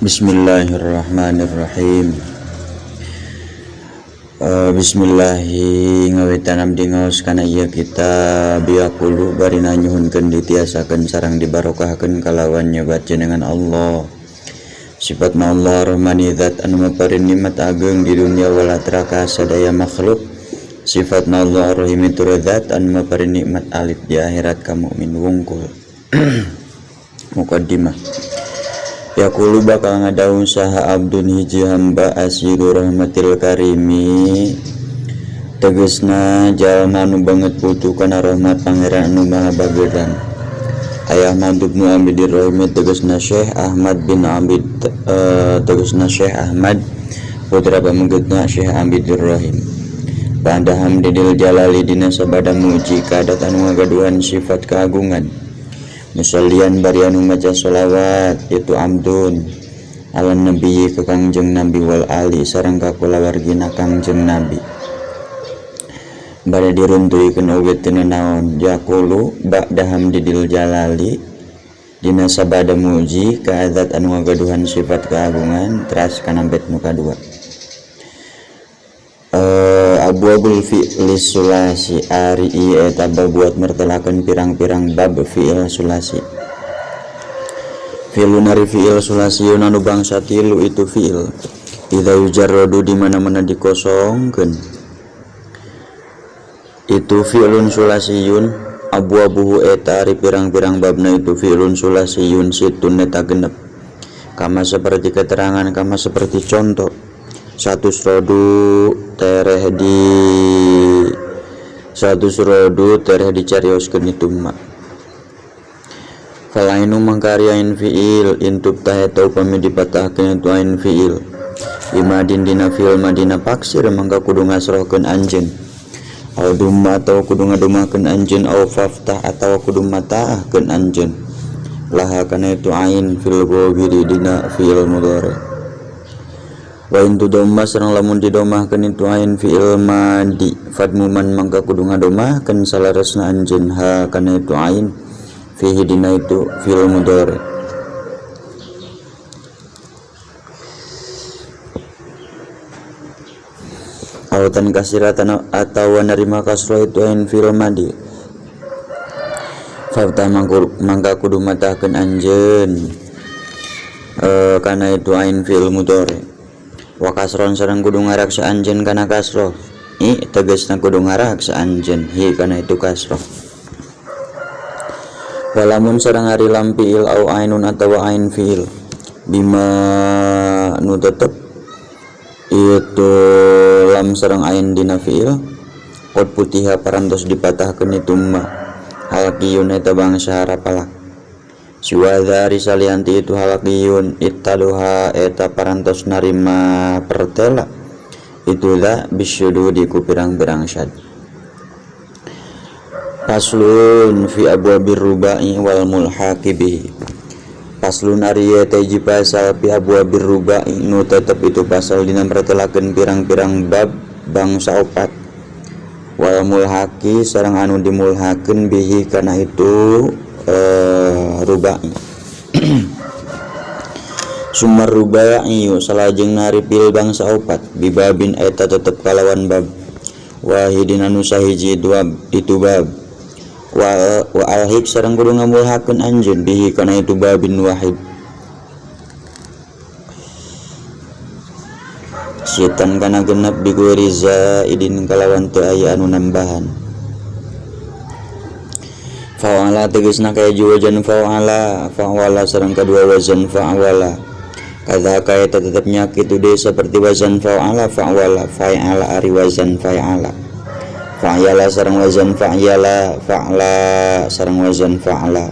Bismillahirrahmanirrahim. Bismillahi ngawitan abdi ngaos kana ieu kitab biaqulu bari nanyuhunkeun ditiasakeun sareng dibarokahkeun kalawan nyobat jenengan Allah. Sifatna Allah Rahmani zat anu maparin nikmat ageung di dunia wal akhirah sadaya makhluk. Sifatna Allah Rahim itu zat anu maparin nikmat alit di akhirat ka mukmin wungkul. Muqaddimah. Yaqulu bakal ngadaun saha abdun hiji hamba asiru rahmatil karimi, tegesna jalma nu banget putu kana rahmat pangeran anu maha bagedan. Ayah Ahmad bin Abidir Rahim tegesna Syekh Ahmad bin Abid tegesna Syekh Ahmad putra pamungkutna Syekh Abidir Rahim. Ba'da hamdil jalali dina sabada muji kadat anu ngagaduhan sifat keagungan. Musallian bari anu maca sholawat itu amdun ala nabi ke kangjeng nabi wal ali sareng ka kulawargina kangjeng nabi. Bari diruntuikeun oge teu naon yaqulu ba'da hamdil jalali dina sabada muji ka zat anu ngagaduhan sifat keagungan teras kana bait nu kadua. Abwabul fi'li sulasi ari ieu eta buat mertelakeun pirang-pirang bab fi'il sulasi. Fi'lun ari fi'il sulasi anu bangsa tilu itu fi'il. Idza yujarradu di mana-mana dikosongkeun. Itu fi'lun sulasiyun abwabuhu eta ari pirang-pirang babna itu fi'lun sulasiyun situn eta genep. Kama seperti keterangan, kama seperti contoh. Satu surodu tereh dicarioskeun itu mak. Falainu mangkaryain fi'il intub tahetau pami dipatahkeun itu ain fi'il. Imadin dina fi'il madina paksir mangka kudu ngasrohkeun anjeun. Au dumma atau kudu ngadumahkeun anjeun au faftah atau kudu matahkeun anjeun. Laha kana itu ain fil ghawiri dina fi'il mudhari. Wa intu domah sareng lamun didomahkeun itu ain fi'il madi fadmuman mangka kudu ngadomahkeun salaresna anjeun ha kana itu ain fihi dina itu fi'il mudhari. Autan kasiratan atawa narima kasroh itu ain fi'il madi fafta mangka kudu matahkeun anjeun kana itu ain fi'il mudhari. Wa kasron sareng kudu ngaraksa anjeun kana kasroh i tegasna kudu ngaraksa anjeun hi kana itu kasroh. Walamun sareng ari lam fi'il au ainun atawa ain fi'il bima nu tetep itu lam sareng ain dina fi'il qad putiha parantos dipatahkeun itu ma halqiyun eta bangsa harapalak. Siwadari salianti itu halakiyun ittaluha eta parantos narima pertela itulah bisyududi ku pirang-pirang syad. Paslun fi abwabir rubai wal mulhaqi bihi. Paslun ari eta hiji pasal fi abwabir rubai nu tetep itu pasal dina pertelakeun pirang-pirang bab bangsa opat wal mulhaqi sareng anu dimulhakeun bihi kana itu rubai. Sumar rubai salajeng nari pil bangsa opat bibabin eta tetep kalawan bab wahidin anu sahiji itu bab wa alhik sareng kudu ngamulhakeun anjeun bihi kana itu babin wahid. Sitan kana genep bigueri zaidin kalawan teu aya anu nambahan. Fa'ala tegasna kaya wazan fa'ala sareng kadua wazan fa'ala kadza kaya tetep nyakit deui seperti wazan fa'ala fa'ala ari wazan fa'ala sareng wazan fa'ala sareng wazan fa'ala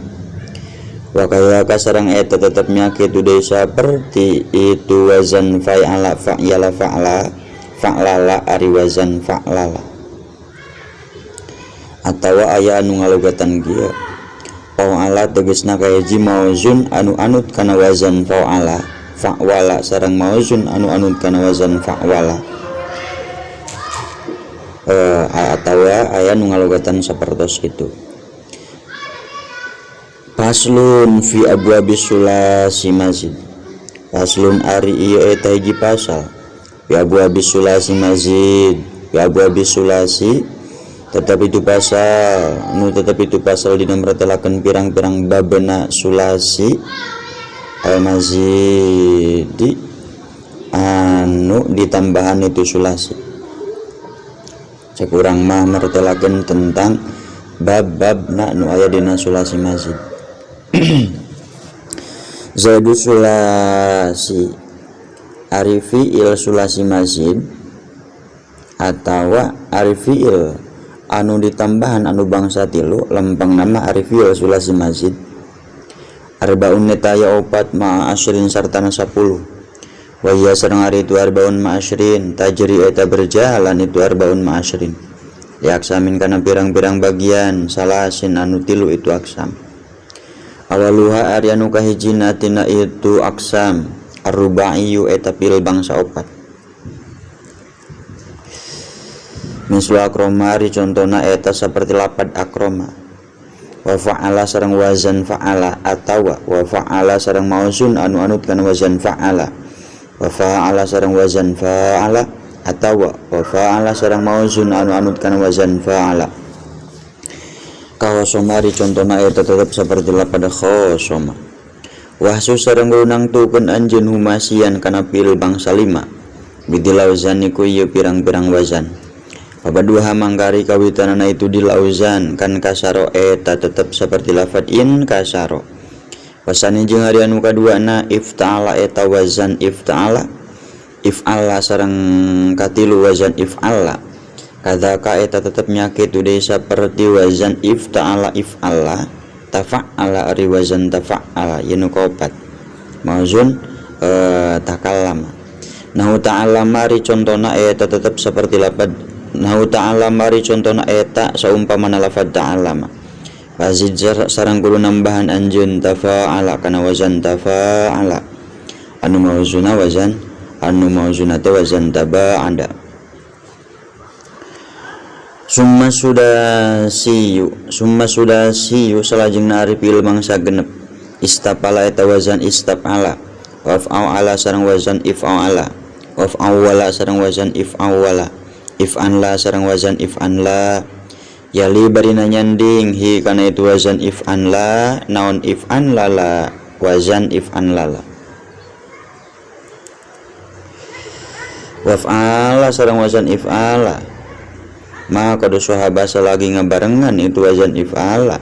wa kaya sareng eta tetep nyakit deui seperti itu wazan fa'ala fa'ala ari wazan fa'ala. Atawa aya anu ngalogatan kieu fa'ala tegasna kaya ji mauzun anu anut kana wazan fa'ala sareng mauzun anu anut kana wazan fa'ala. Atawa aya nu ngalogatan sapertos kitu. Faslun fi abwabis sulasi mazid. Faslun ari ieu eta hiji pasal fi abwabis sulasi mazid. Fi abwabis sulasi tetap itu pasal dina meretelakeun pirang-pirang babena sulasi al mazidi anu ditambahan itu sulasi. Cek urang mah meretelakeun tentang bab-babna nu aya dina sulasi mazid. Zaidu sulasi ari fi'il sulasi mazid atawa ari fi'il anu ditambahan anu bangsa tilu lempang nama ari fi'il sulasi mazid. Arbaun netaya opat ma'a asyrin sartana 10. Wa iya sareng ari itu arbaun ma'a asyrin tajri eta berjalan itu arbaun ma'a asyrin. Diaksamin kana pirang-pirang bagian salasin anu tilu itu aksam. Awaluha ari anu kahijina tina itu aksam ar-rubaiyu eta pil bangsa opat. Mislu akroma ari contona eta saperti lapad akroma. Wa fa'ala sareng wazan fa'ala atawa wa fa'ala sareng mauzun anu anutkeun wazan fa'ala. Wa fa'ala sareng wazan fa'ala atawa wa fa'ala sareng mauzun anu anutkeun wazan fa'ala. Khosomari contona eta tetep saperti lapad khosoma. Wahsu sareng lunang tukeun anjeun humasian kana pil bangsa 5 bidilauzan iku ieu pirang-pirang wazan. Pabaduha mangkari kawitanana itu dilauzan kan kasaro eta tetep saperti lafad in kasaro. Wasani jeung ari anu kaduana ifta'ala eta wazan ifta'ala. If'ala sareng katilu wazan if'ala. Kadzaka eta tetep nyakit deui saperti wazan ifta'ala if'ala. Tafa'ala ari wazan tafa'ala yanu kaopat. Mauzun takallama. Nahu ta'ala mari contona eta tetep saperti lafad nahu ta'ala mari contona eta saumpamana lafad ta'alama. Wazid sareng kudu nambahan anjeun tafa'ala kana wazan tafa'ala. Anu mauzuna wazan anu mauzuna teh wazan taba'ada. Summa sudasiyu salajengna ari fi'il mangsa genep. Istapala eta wazan istapala. Waf'ala sareng wazan if'ala. Waf'awala sareng wazan if'awala. If'anla sareng wazan if'anla. Yali barina nyanding hi kana itu wazan if'anla naon if'anlala wazan if'anlala. Waf'ala sareng wazan if'ala. Maka kudu sahabasa lagi ngabarengan itu wazan if'ala.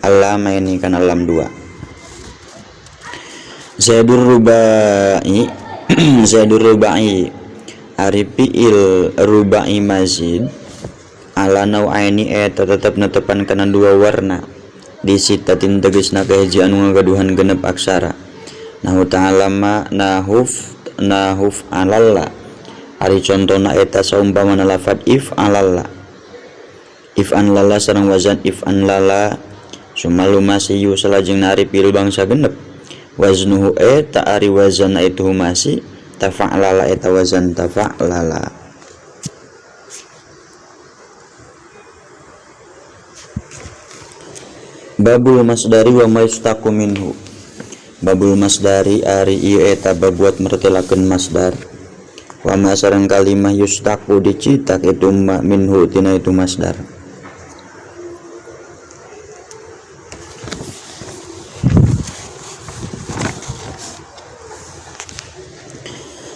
Allah ini kan alam 2. Zaidur rubai ari fi'il rubai mazid ala nau'aini eta tetep netepan kana 2 warna disitatin tegasna kahiji anu ngagaduhan genep aksara. Nahu ta'alama nahuf alalla ari contona eta saumpamana lafad if'alalla. If'anlala sareng wazan if'anlala. Sumalu masiyu salajengna ari fi'il bangsa genep. Waznuhu eta ari wazan itu humasi. Tafa'lala eta wazan tafa'lala. Babul masdari wa maistaqu minhu. Babul masdari ari ieu eta babuat mertelakeun masdar. Wa ma sareng kalimah yustaqu dicitak itu minhu tina itu masdar.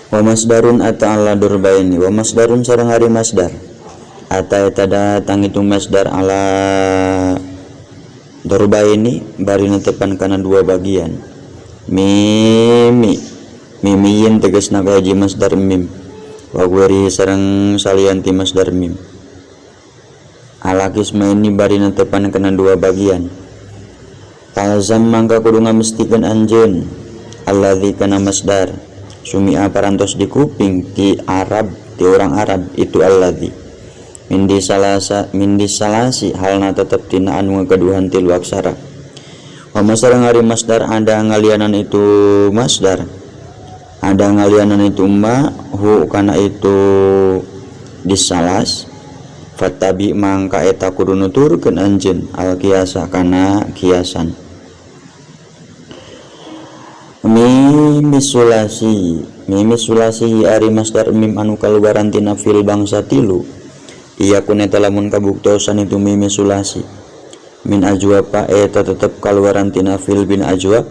Wa masdarun ata ala durbaini wa masdarun sareng ari masdar ata eta datang itu masdar ala durbaini bari netepan kana 2 bagian. Mimiyin tegasna kahiji masdar mim wa ghairi sareng salianti masdar mim. Ala kismaini bari netepan kana 2 bagian. Talzam mangka kudu ngamestikeun anjeun alladzi kana masdar sumi'a parantos di kuping ti Arab ti orang Arab itu alladzi mindi salasi halna tetep tina anu ngaduhan tilu aksara. Wa masareng ari masdar ada ngalianan itu masdar ada ngalianan itu ma hu kana itu disalas fatabi mangka eta kudu nuturkeun anjeun al kiasa kana kiasan. Mimisulasi ari masdar mim anu kaluaran tina fil bangsa tilu iya kuneta lamun kabuktosan itu mimisulasi min ajwab eta tetep kaluaran tina fil bin ajwab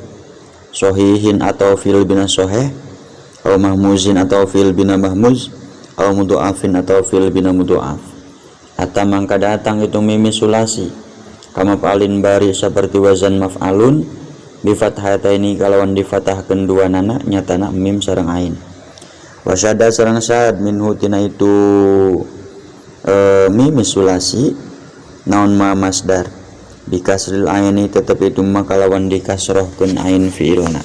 sohihin atau fil bin soheh atau mahmuzin atau fil bin mahmuz atau mudu'afin atau fil bin mudu'af atau mangka datang itu mimisulasi kama fa'alin bari seperti wazan maf'alun bifathataini kalawan difathahkeun dua nana nyatana mim sareng ain wasyada sareng sad minhu tina itu mimisulasi naon ma masdar bikasril aini tetep itu mah kalawan dikasrohkeun ain fiilna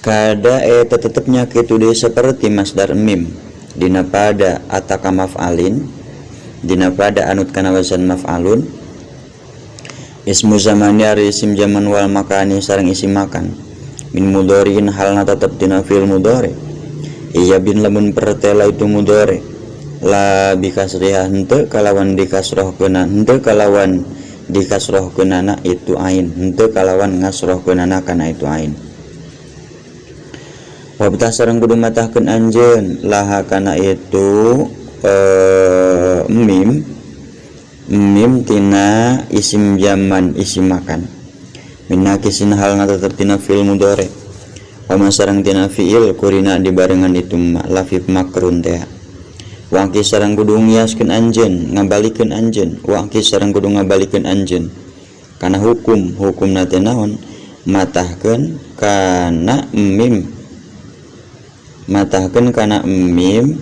kada eta tetepnya kitu deui saperti masdar mim dina pada ataka maf'alin dina pada anut kana wazan maf'alun ismu zamani ari isim zaman wal makani sareng isim makan min mudhari'in halna tetep dina fi'il mudhari iya bin lamun pertela itu mudhari la bikasriha henteu kalawan dikasrohkeunna henteu kalawan dikasrohkeunana itu ain henteu kalawan ngasrohkeunana kana itu ain wabtah sareng kudu matahkeun anjeun laha kana itu mim tina isim zaman isim makan minakisin halna tetep tina fi'il mudhari wa sareng tina fi'il kurina dibarengan itu lafif makrun teh wangki sareng kudu ngiaskeun anjeun ngabalikeun anjeun wangki sareng kudu ngabalikeun anjeun kana hukumna teh naon matahkeun kana matahkeun kana mim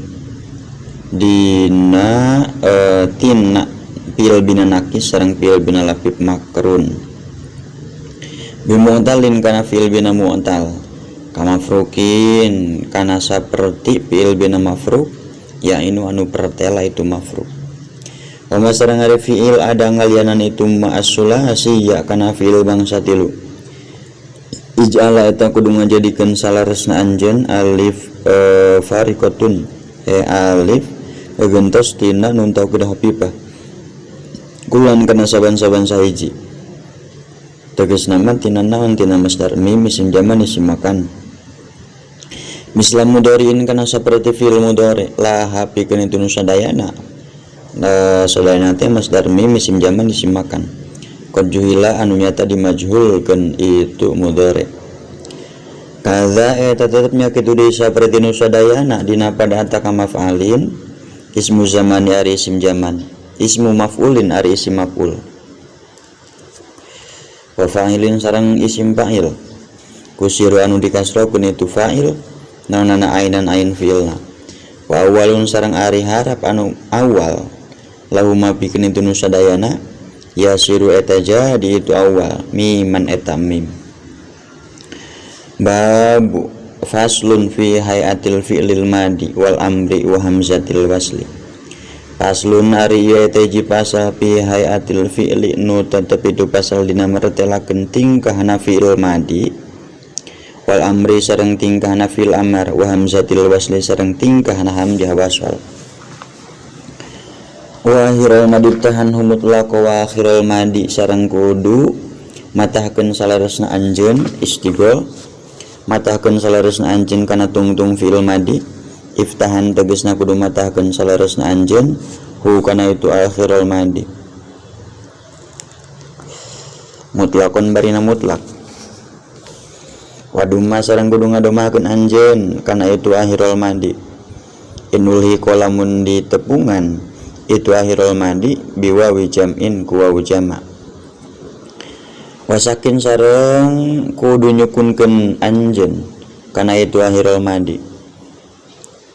dina tina pil bina nakis sareng pil bina lafif makrun bimu'talin kana fil bina mu'tal kama mafrukin kana saperti fil bina mafruk ya inu anu pertela itu mafruk wa sareng ari fiil ada ngalianan itu ma'asulasi ya kana fiil bangsa tilu ij'ala eta kudu ngajadikeun salaresna anjeun alif fariqatun alif gentos tina nun tauqid hafifah kulan kana saban-saban sahiji tegasna mah tina naon tina masdar mim isim zaman isim makan mislam mudhari'in kana saperti fi'il mudhari la hapikeun itu nu sadayana sadayana teh masdar mim isim zaman isim makan qad juhila anu nyata dimajhulkeun itu mudhari kaza eta tetepnya kitu deui saperti nu sadayana dina pada ataka maf'alin ismu zamani ari isim zaman ismu maf'ulin ari isim maf'ul wa fa'ilin sareng isim fa'il kusiru anu dikasrokeun itu fa'il naunana ainan ain fi'ilna wa awalun sareng ari harap anu awal lahuma pikeun itu nu sadayana yasiru eta jadi itu awal miman eta mim babu faslun fi hayatil fi'lil madi wal amri wa hamzatil wasli faslun ari ieu teh ji pasal fi hayatil fi'li nu tetep itu pasal dina martelakeun tingkahna fi'il madi wal amri sareng tingkahna fi'il amar wa hamzatil wasli sareng tingkahna hamzah wasal wa akhirul madi tahan mutlaq wa akhirul madi sareng kudu matahkeun salaresna anjeun istighol matahkeun salaresna anjeun kana tungtung fi'il madi iftahan tegasna kudu matahkeun salaresna anjeun hu kana itu akhirul madi mutlaqon barina mutlak wadumma sareng kudu ngadomahkeun anjeun kana itu akhirul madi inulhi kolamun di tepungan itu akhirul madi biwawi jam'in ku wawu jama' wasakin sareng kudu nyukunkeun anjeun kana itu akhirul madi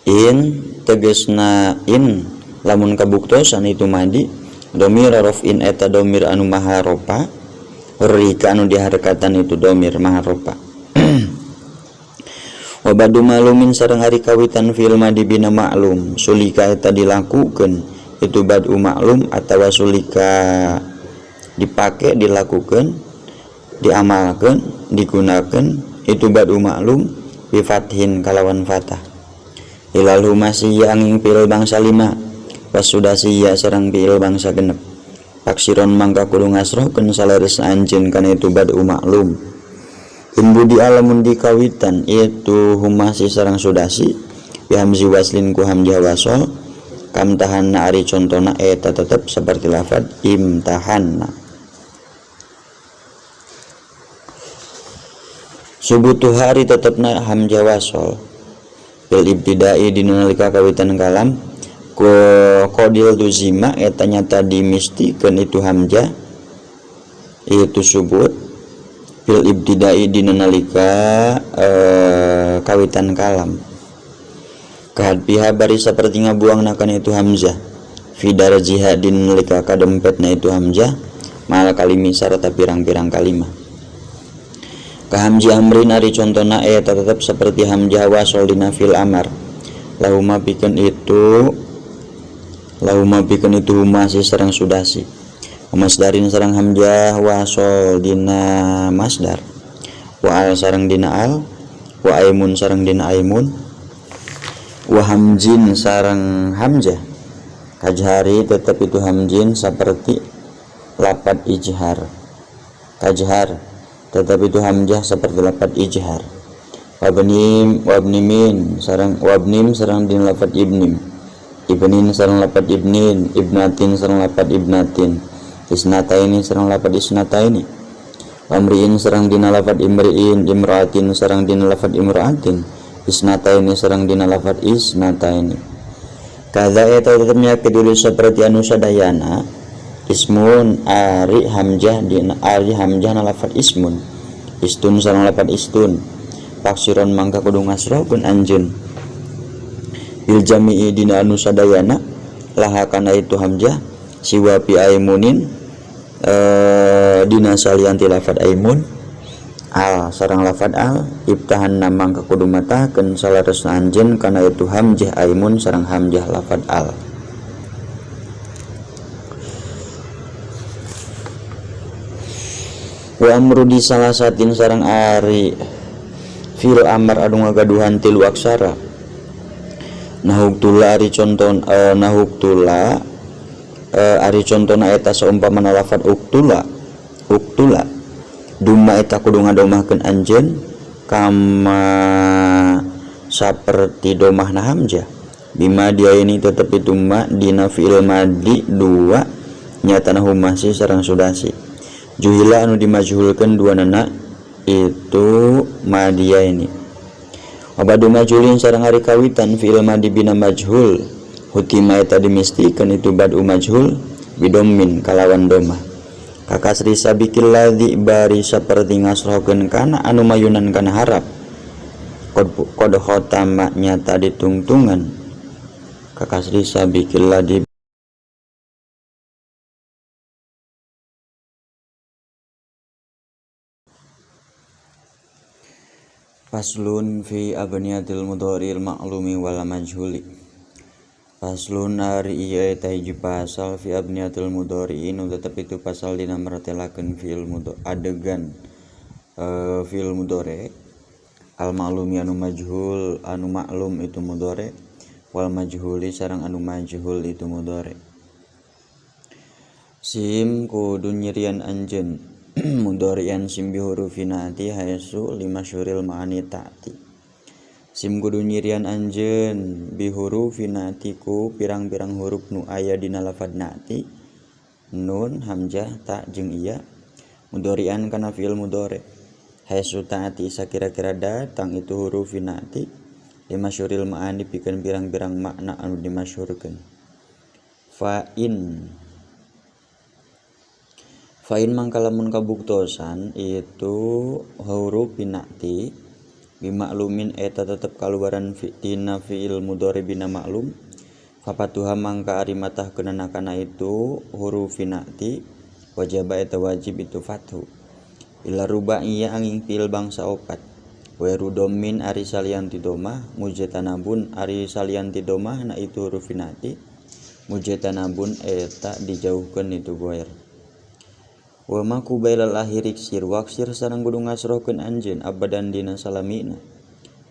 in tegasna in lamun kabuktosan itu madi domir raf'in eta domir anu maharopa rika anu diharekatan itu domir maharopa wa badu malumin sareng ari kawitan fil madi bina maklum sulika eta dilakukeun itu badu maklum atawa sulika dipake dilakukeun diamalkeun digunakeun itu badu maklum bi fathin kalawan fathah ilalu masih angin fil bangsa lima Pasudasi ya sareng fiil bangsa genep. Taksiron mangka kudu ngasrohkeun salares anjeun kana itu badu maklum. Imbudi alamun dikawitan itu humasi sareng sudasi bihamzi waslin ku hamzah wasol kamtahanna ari contona eta tetep seperti lafad imtahanna. Subutu hari tetepna hamzah wasol bil ibtidai dina nalika kawitan kalam kodil tuzima eta nyata dimistikeun itu hamzah itu subut bil ibtidai dina nalika kawitan kalam kahadpiha bari saperti ngabuang nakan itu hamzah fi darajiha dina nalika kadempetna itu hamzah mal kalimi sarta pirang-pirang kalimah. Kahamzah amrin ari contona eta tetep seperti hamzah wasol dina fil amar lahuma pikeun itu masih sareng sudasi masdarin sareng hamzah wasol dina masdar wa al sareng dina al wa aimun sareng dina aimun wa hamjin sareng hamzah kajhari tetap itu hamjin seperti lapat ijhar kajhar tetap itu hamzah seperti lapat ijhar wabnimin sareng wabnim sareng dina lapat ibnim ibnin sareng lapat ibnin ibnatin sareng lapat ibnatin isnataini sareng lapat isnataini amriin sareng dina lapat imriin imraatin sareng dina lapat imraatin isnataini sareng dina lapat isnataini kadza eta tetepnya kedulu seperti anu sadayana ismun ari hamzah dina ari hamzah na lapat ismun istun sareng lapat istun taksiron mangka kudu ngasrohkeun anjeun bil jami'i dina anu sadayana laha kana itu hamzah siwa pi aimunin dina salianti lafad aimun al sareng lafad al ibtahan mangka kudu matakeun salaresna anjeun kana itu hamzah aimun sareng hamzah lafad al. Wa amru di salah satin sareng ari fil amar anu ngagaduhan tilu aksara nahuktula ari conton nahuktula ari contona eta saumpamana lafad uktula dumma eta kudu ngadomahkeun anjeun kama saperti domahna hamzah bima dia ini tetep itu ma dina fi'il madi dua nyatana humasi sareng sudasi juhila anu dimajhulkeun duanana itu madia ini abadu majhulin sareng ari kawitan fi'il madi bina majhul hutima eta dimistikeun itu badu majhul bidommin kalawan domah kakasri sabikil ladzi bari saperti ngasrohkeun kana anu mayunan kana harap qad khotama nyata ditungtungan kakasri sabikil ladzi Faslun fi abniyatil mudhari'il ma'lumi wal majhuli. Faslun ari ieu eta hiji pasal fi abniyatil mudhari'in tetep itu pasal dina martelakeun fi'il mudhari adegan fi'il mudhari al ma'lumi anu majhul anu maklum itu mudhari wal majhuli sareng anu majhul itu mudhari. Sim kudu nyirian anjeun mudhari'an sim bi hurufinati haitsu lima syuril ma'ani ta'ti. Sim kudu nyirian anjeun bi hurufinati ku pirang-pirang huruf nu aya dina lafad nati nun hamzah ta jeung iya mudhari'an kana fi'il mudhari haitsu ta'ti sakira-kira datang itu hurufinati lima syuril ma'ani pikeun pirang-pirang makna anu dimasyhurkeun. Fa'in mangkalamun kabuktosan itu huruf binati bimaklumin eta tetep kaluaran tina fi'il mudhari bina maklum fapatuha mangka ari matahkeunana kana itu huruf binati wajib eta wajib itu fathu ila rubaiyah angin fi'il bangsa opat wa rudomin ari salianti domah mujatanabun ari salianti domah na itu huruf binati mujatanabun eta dijauhkeun itu goer. Wa maku bailal ahirik sir waksir sareng kudu ngasrohkeun anjeun abadan dina salamina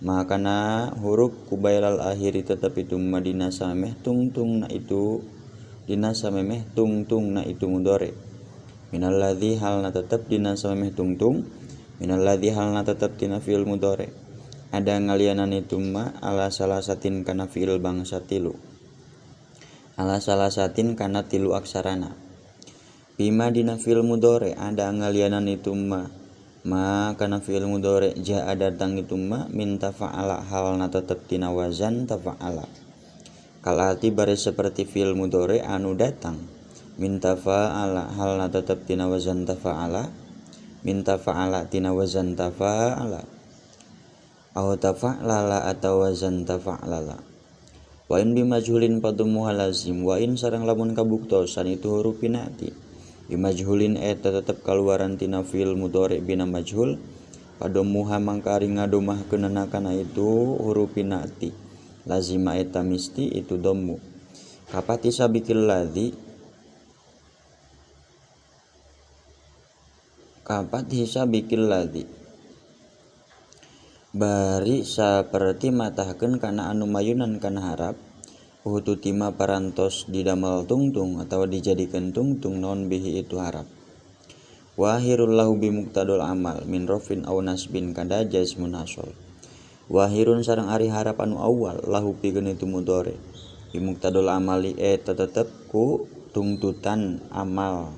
makana huruf kubailal akhiri tetap itu madina sameh tungtung na itu dina samemeh tungtung na itu mudore minalladzi halna tetap dina samemeh tungtung minalladzi halna tetap dina fi'il mudore ada ngalianan itu ma ala salasatin kana fi'il bangsa tilu ala salasatin kana tilu aksarana bima dina fi'il mudore ada ngalianan itu ma kana fi'il mudore jaa datang itu ma min tafa'ala halna tetep tina wazan tafa'ala kalati baris seperti fi'il mudore anu datang min tafa'ala halna tetep tina wazan tafa'ala min tafa'ala tina wazan tafa'ala aw tafa'lala atau wazan tafa'lala wa in bimajhulin padumuha lazim wa in sareng lamun kabuktosan itu huruf pinati bimajhulin eta tetep kaluaran tina fi'il mudhari bina majhul padumuha mangkari ngadomahkeun kana itu huruf pinati lazima eta misti itu dhammu kapati sabikil ladzi bari saperti matahkeun kana anu mayunan kana harap ututima parantos didamel tungtung atau dijadikan tungtung non bihi itu harap wahirul lahu bimuqtadul amal min rofin aw nasbin kada jazmun hasol wahirun sareng ari harap anu awal lahu pikeun itu mudhari bimuqtadul amali eta tetep ku tungtutan amal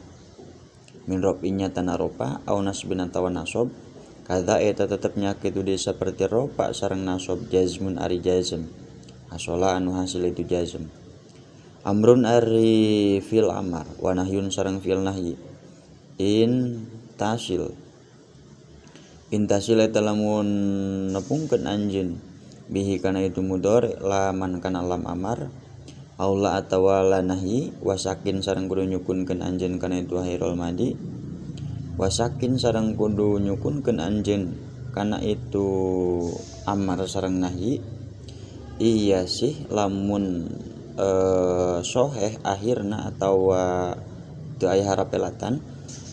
min rofinya tanah ropa aw nasbin atawa nasob kada eta tetep nyakitu dia seperti ropa sareng nasob jazmun ari jazm hasola anu hasil itu jazm amrun ari fil amar wa nahyun sareng fil nahyi in tasil eta lamun nepungkeun anjeun bihi kana itu mudhari laman kana lam amar aula atawa la nahyi wasakin sareng kudu nyukunkeun anjeun kana itu hairul madi wasakin sareng kudu nyukunkeun anjeun kana itu amar sareng nahyi iya sih lamun soheh akhirna atau teu aya harap pelatan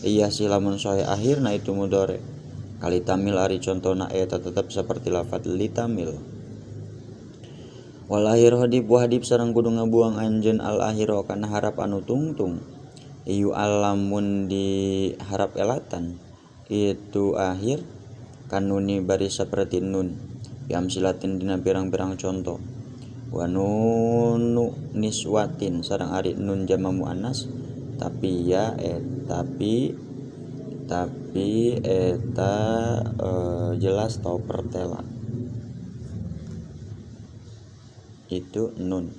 iya sih lamun soheh akhirna itu mudhari kali tamil ari contona eta tetap seperti lafaz litamil wal akhir hadib wahadib sareng kudu ngabuang anjeun al akhiro kana harap anu tungtung ieu alamun di harap elatan itu akhir kanuni bari saperti nun biamsilatin dina pirang-pirang contoh wa nunu niswatin sareng ari nun jama muannas tapi ya tapi eta jelas tau pertela itu nun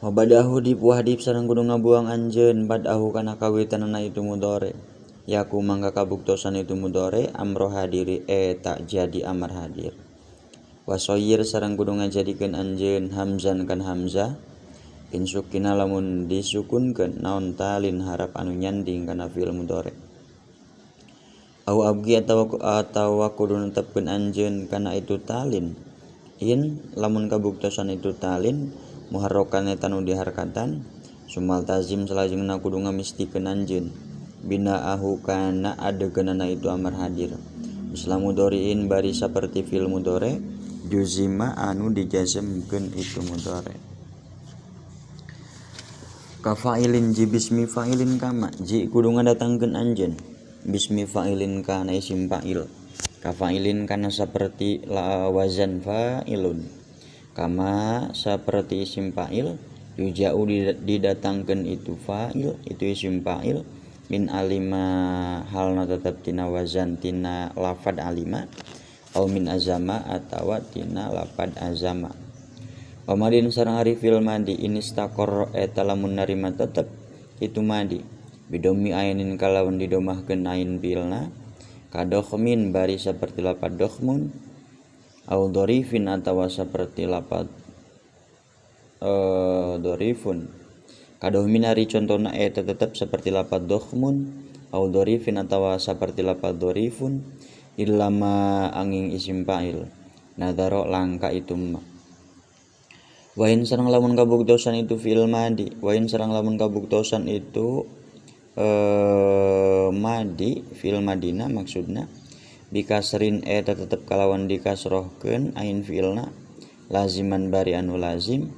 wabadahu dipuhadib sareng kudu ngabuang anjeun badahu kana kawitanana itu mudhari yaku mangga kabuktosan itu mudhari amro hadiri eta jadi amar hadir wasoyir sareng kudu ngajadikeun anjeun hamzan kan hamzah insukina lamun disukunkeun naon talin harap anu nyanding kana fi'il mudhari au abgi atawa kudu netepkeun anjeun kana itu talin in lamun kabuktosan itu talin muharrokan eta nu diharkatan sumal tazim salajengna kudu ngamistikeun anjeun binaahu kana adegeunana itu amar hadir misla mudhariin bari saperti fi'il mudhari juzima anu dijazmkeun itu mudhari ka fa'ilin ji bismi fa'ilin kama ji kudu ngadatangkeun anjeun bismi fa'ilin kana isim fa'il ka fa'ilin kana saperti la wazan fa'ilun kama saperti isim fa'il yuja'u didatangkeun itu fa'il itu isim fa'il min alima halna tetap tina wazan tina lafad alima au min azama atawa tina lafad azama pamadin sareng ari fil madi inistaqor eta lamun narima tetep itu madi bidomi ainin kalawan didomahkeun ain filna kadokhmin bari saperti lafad dokhmun au dorifin atawa saperti lafad dorifun kadohmin ari contona eta tetap seperti lafaz dokhmun au dorifin atawa seperti lafaz dorifun illama angin isim fa'il nadaro langka itu ma wain sareng lamun kabuktosan itu fi'il madi wain sareng lamun kabuktosan itu madi fi'il madina maksudna bikasrin eta tetep kalawan dikasrohkeun ain fiilna laziman bari anu lazim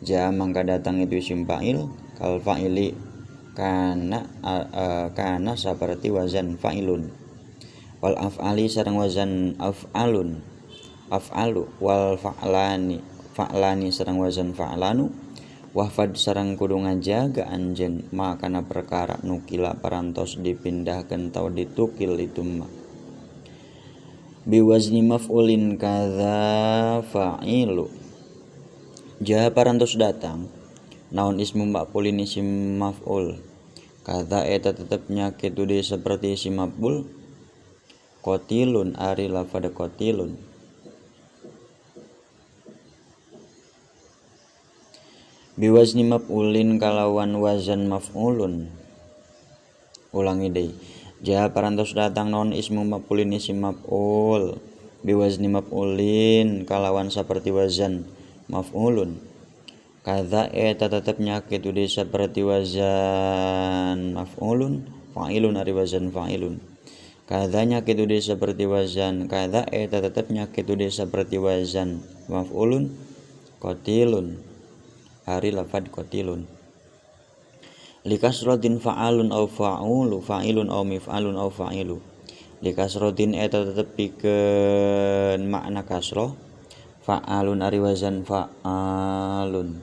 jaa mangka datang itu isim fa'il kal fa'ili kana saperti wazan fa'ilun wal af'ali sareng wazan af'alun af'alu wal fa'lani sareng wazan fa'lanu wahfad sareng kudu ngajaga anjeun makana perkara nukila parantos dipindahkeun tau ditukil itu mah biwazni maf'ulin kadza fa'ilu jaa parantos datang naon ismu maf'ulin isim maf'ul kadza eta tetepnya kitu deui saperti isim maf'ul qatilun ari lafad qatilun biwazni maf'ulin kalawan wazan maf'ulun ulangi deui jaa parantos datang non ismu maf'ulin isim maf'ul biwazni maf'ulin kalawan saperti wazan maf'ulun kadza eta tetepnya kitu deui saperti wazan maf'ulun fa'ilun ari wazan fa'ilun kadzanya kitu deui saperti wazan kadza eta tetepnya kitu deui saperti wazan maf'ulun qatilun hari lafad qatilun likasratin fa'alun au fa'ulu fa'ilun au mif'alun au fa'ilu likasratin eta tetep pikeun makna kasrah fa'alun ari wazan fa'alun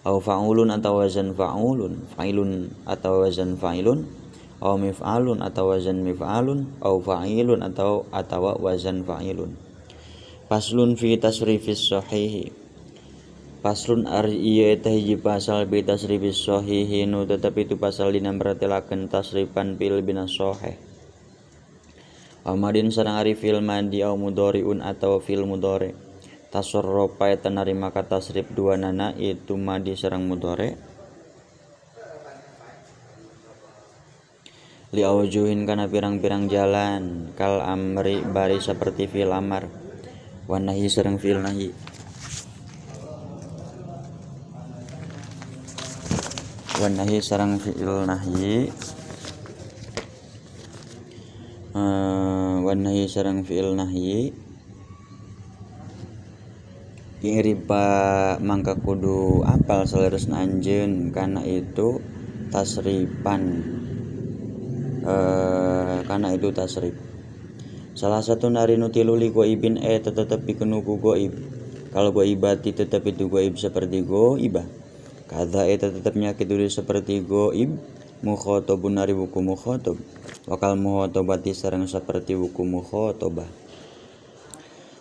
au fa'ulun atau wazan fa'ulun fa'ilun atau wazan fa'ilun au mif'alun atau wazan mif'alun au fa'ilun atau wazan fa'ilun faslun fi tasrifis sahihi paslun ari ieu eta hiji pasal bi tasrifis shahihi nu tetep itu pasal dina meratelakeun tasrifan fil bina shahih amadin sareng ari fil madi au mudhariun atau fil mudhari tasarrufa eta narima ka tasrif duanana itu madi sareng mudhari li aujuhin kana pirang-pirang jalan kal amri bari saperti fil amar wa nahi sareng fil nahi wanahi sareng fi'il nahyi wanahi sareng fi'il nahyi iriba mangka kudu apal saleresna anjeun kana itu tasrifan kana itu tasrif salah satu nari nutilu li ghaibin tetep pikeun ku ghaib kalau ghaibati tetep itu ghaib seperti ghaibah kadza eta tetepnya kitu seperti ghaib mukhatabun ari buku mukhatab wakal mukhatabati sareng saperti buku mukhatabah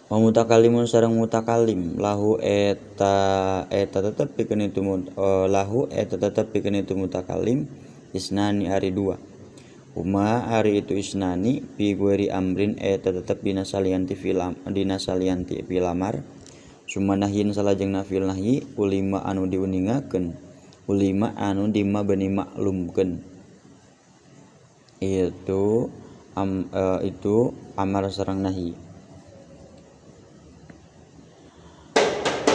wa mutakallimun sareng mutakalim lahu eta tetep pikeun itu lahu eta tetep pikeun itu mutakallim isnani ari dua uma ari itu isnani fi ghairi amrin eta tetep dina salianti filamar sumanahin salajengna fil nahyi ulima anu diuningakeun ulima anu dimabani maklumkeun itu amar sareng nahyi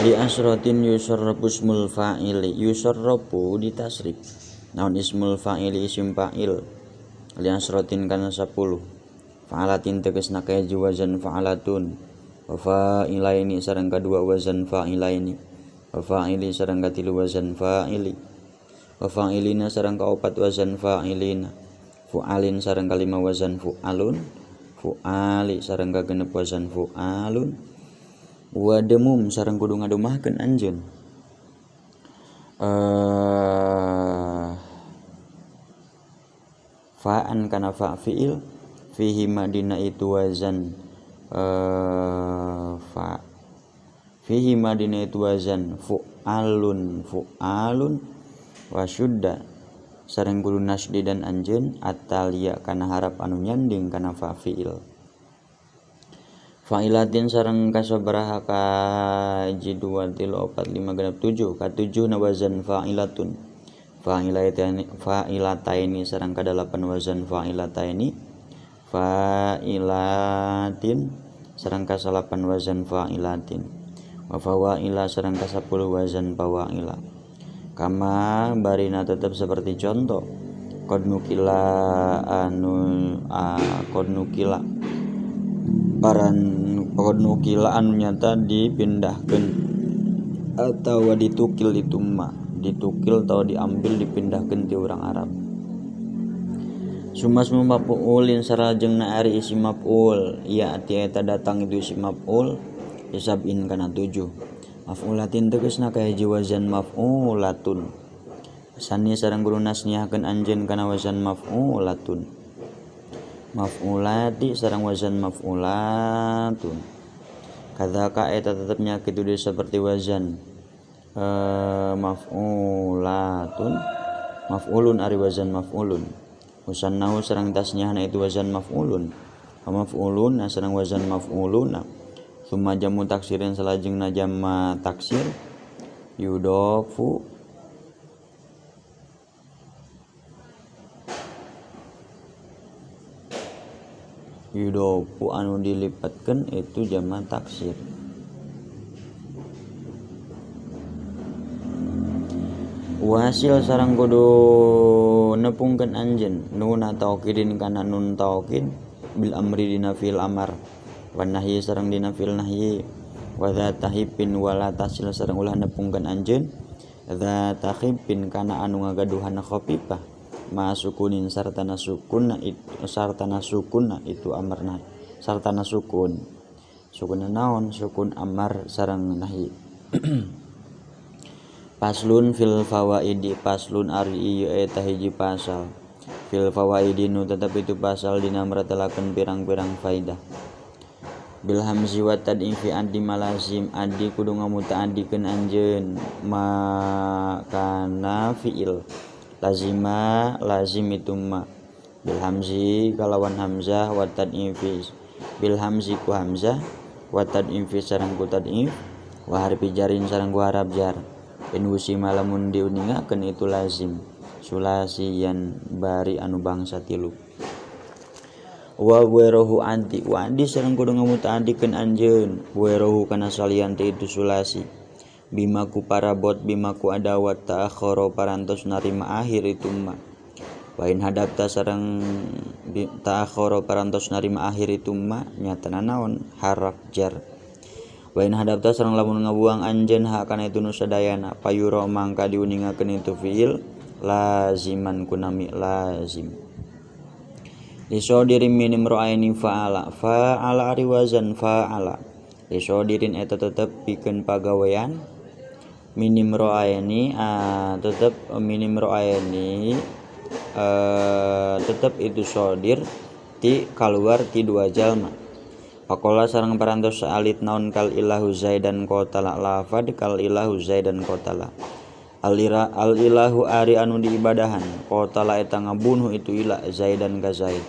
di asratin yusarrafu ismul fa'ili yusarrafu ditasrif naon ismul fa'ili isim fa'il li asratin kana 10 fa'alatin tegasna kaya wazan fa'alatun wa fa'ilaini sareng kadua wazan fa'ilaini wa fa'ili sareng katilu wazan fa'ili wa fa'ilina sareng kaopat wazan fa'ilina fu'alin sareng kalima wazan fu'alun fu'ali sareng kagenep wazan fu'alun wa demum sareng kudu ngadumahkeun anjeun fa'an kana fa' fi'il fihi madina itu wazan fa fihi madina itu wazan fu'alun wa syudda sareng kudu nasdi dan anjeun atalia kana harap anu nyanding kana fa fi'il fa'ilatin sareng kasabaraha ka jidwatil 4567 ka7 na wazan fa'ilatun fa'ilataini sareng ka 8 wazan fa'ilataini fa'ilatin sareng ka 8 wazan fa'ilatin wa fawaila sareng ka 10 wazan fawaila kama barina tetap seperti contoh qad nukila paran nukila anu nyata dipindahkan atau ditukil itu mah ditukil atau diambil dipindahkan ti orang Arab. Sumasmu maf'ulin sarajengna ari isi maf'ul ya ati eta datang itu isi maf'ul hisabin kana 7 maf'ulatin tegasna ka hiji wazan maf'ulatun sani sareng guru nasniahkeun anjeun kana wazan maf'ulatun maf'ulati sareng wazan maf'ulatun kadzaka eta tetepnya kitu deui seperti wazan maf'ulatun maf'ulun ari wazan maf'ulun musannahu sareng tasniahna itu wazan maf'ulun maf'ulun sareng wazan maf'uluna summa jamu taksirin salajengna jamma taksir yudofu anu dilipatkeun itu jamma taksir. Wasil sareng kudu nepungkeun anjeun nun taukidin kana nun taukid bil amri dina fil amar wan nahyi sareng dina fil nahyi wa dzatahipin wala tasil sareng ulah nepungkeun anjeun dzatahipin kana anu ngagaduhan khafifah ma sukunin sartana sukunna itu amarna sartana sukunna naon sukun amar sareng nahyi. Paslun fil fawaidi paslun ari ieu eta hiji pasal fil fawaidi nu tetep itu pasal dina maratelakeun pirang-pirang faidah bil hamzi wa tad'ifi adi malazim adi kudu ngamutaadikeun anjeun makana fiil lazima lazim itu ma bil hamzi kalawan hamzah wa tad'ifi bil hamzi ku hamzah wa tad'ifi sareng ku tad'if wa harfi jarin sareng ku harap jar Inusi malamun diuningakeun itu lazim sulasiyan bari anu bangsa tilu wa werohu anti wa andi sareng kudu ngamutaadikeun anjeun werohu kana salian teh itu sulasi bimaku parabot bimaku adawat ta'akhara parantos narima akhir itu ma wain hadapta sareng ta'akhara parantos narima akhir itu ma nyatana naon haraf jar wain hadapta sareng lamun ngabuang anjeun ha kana itu nu sadayana payuro mangka diuningakeun itu fiil laziman kunami lazim lisodirin minim ro'aini fa'ala ari wazan fa'ala lisodirin eta tetep pikeun pagawean minim ro'aini tetep minim ro'aini tetep itu sodir ti kaluar ti dua jalma. Pakola sareng parantos alit naon kal ilahu zaidan qotala lafad kal ilahu zaidan qotala al ilahu ari anu diibadahan qotala eta ngabunuh itu ilah zaidan ka zaid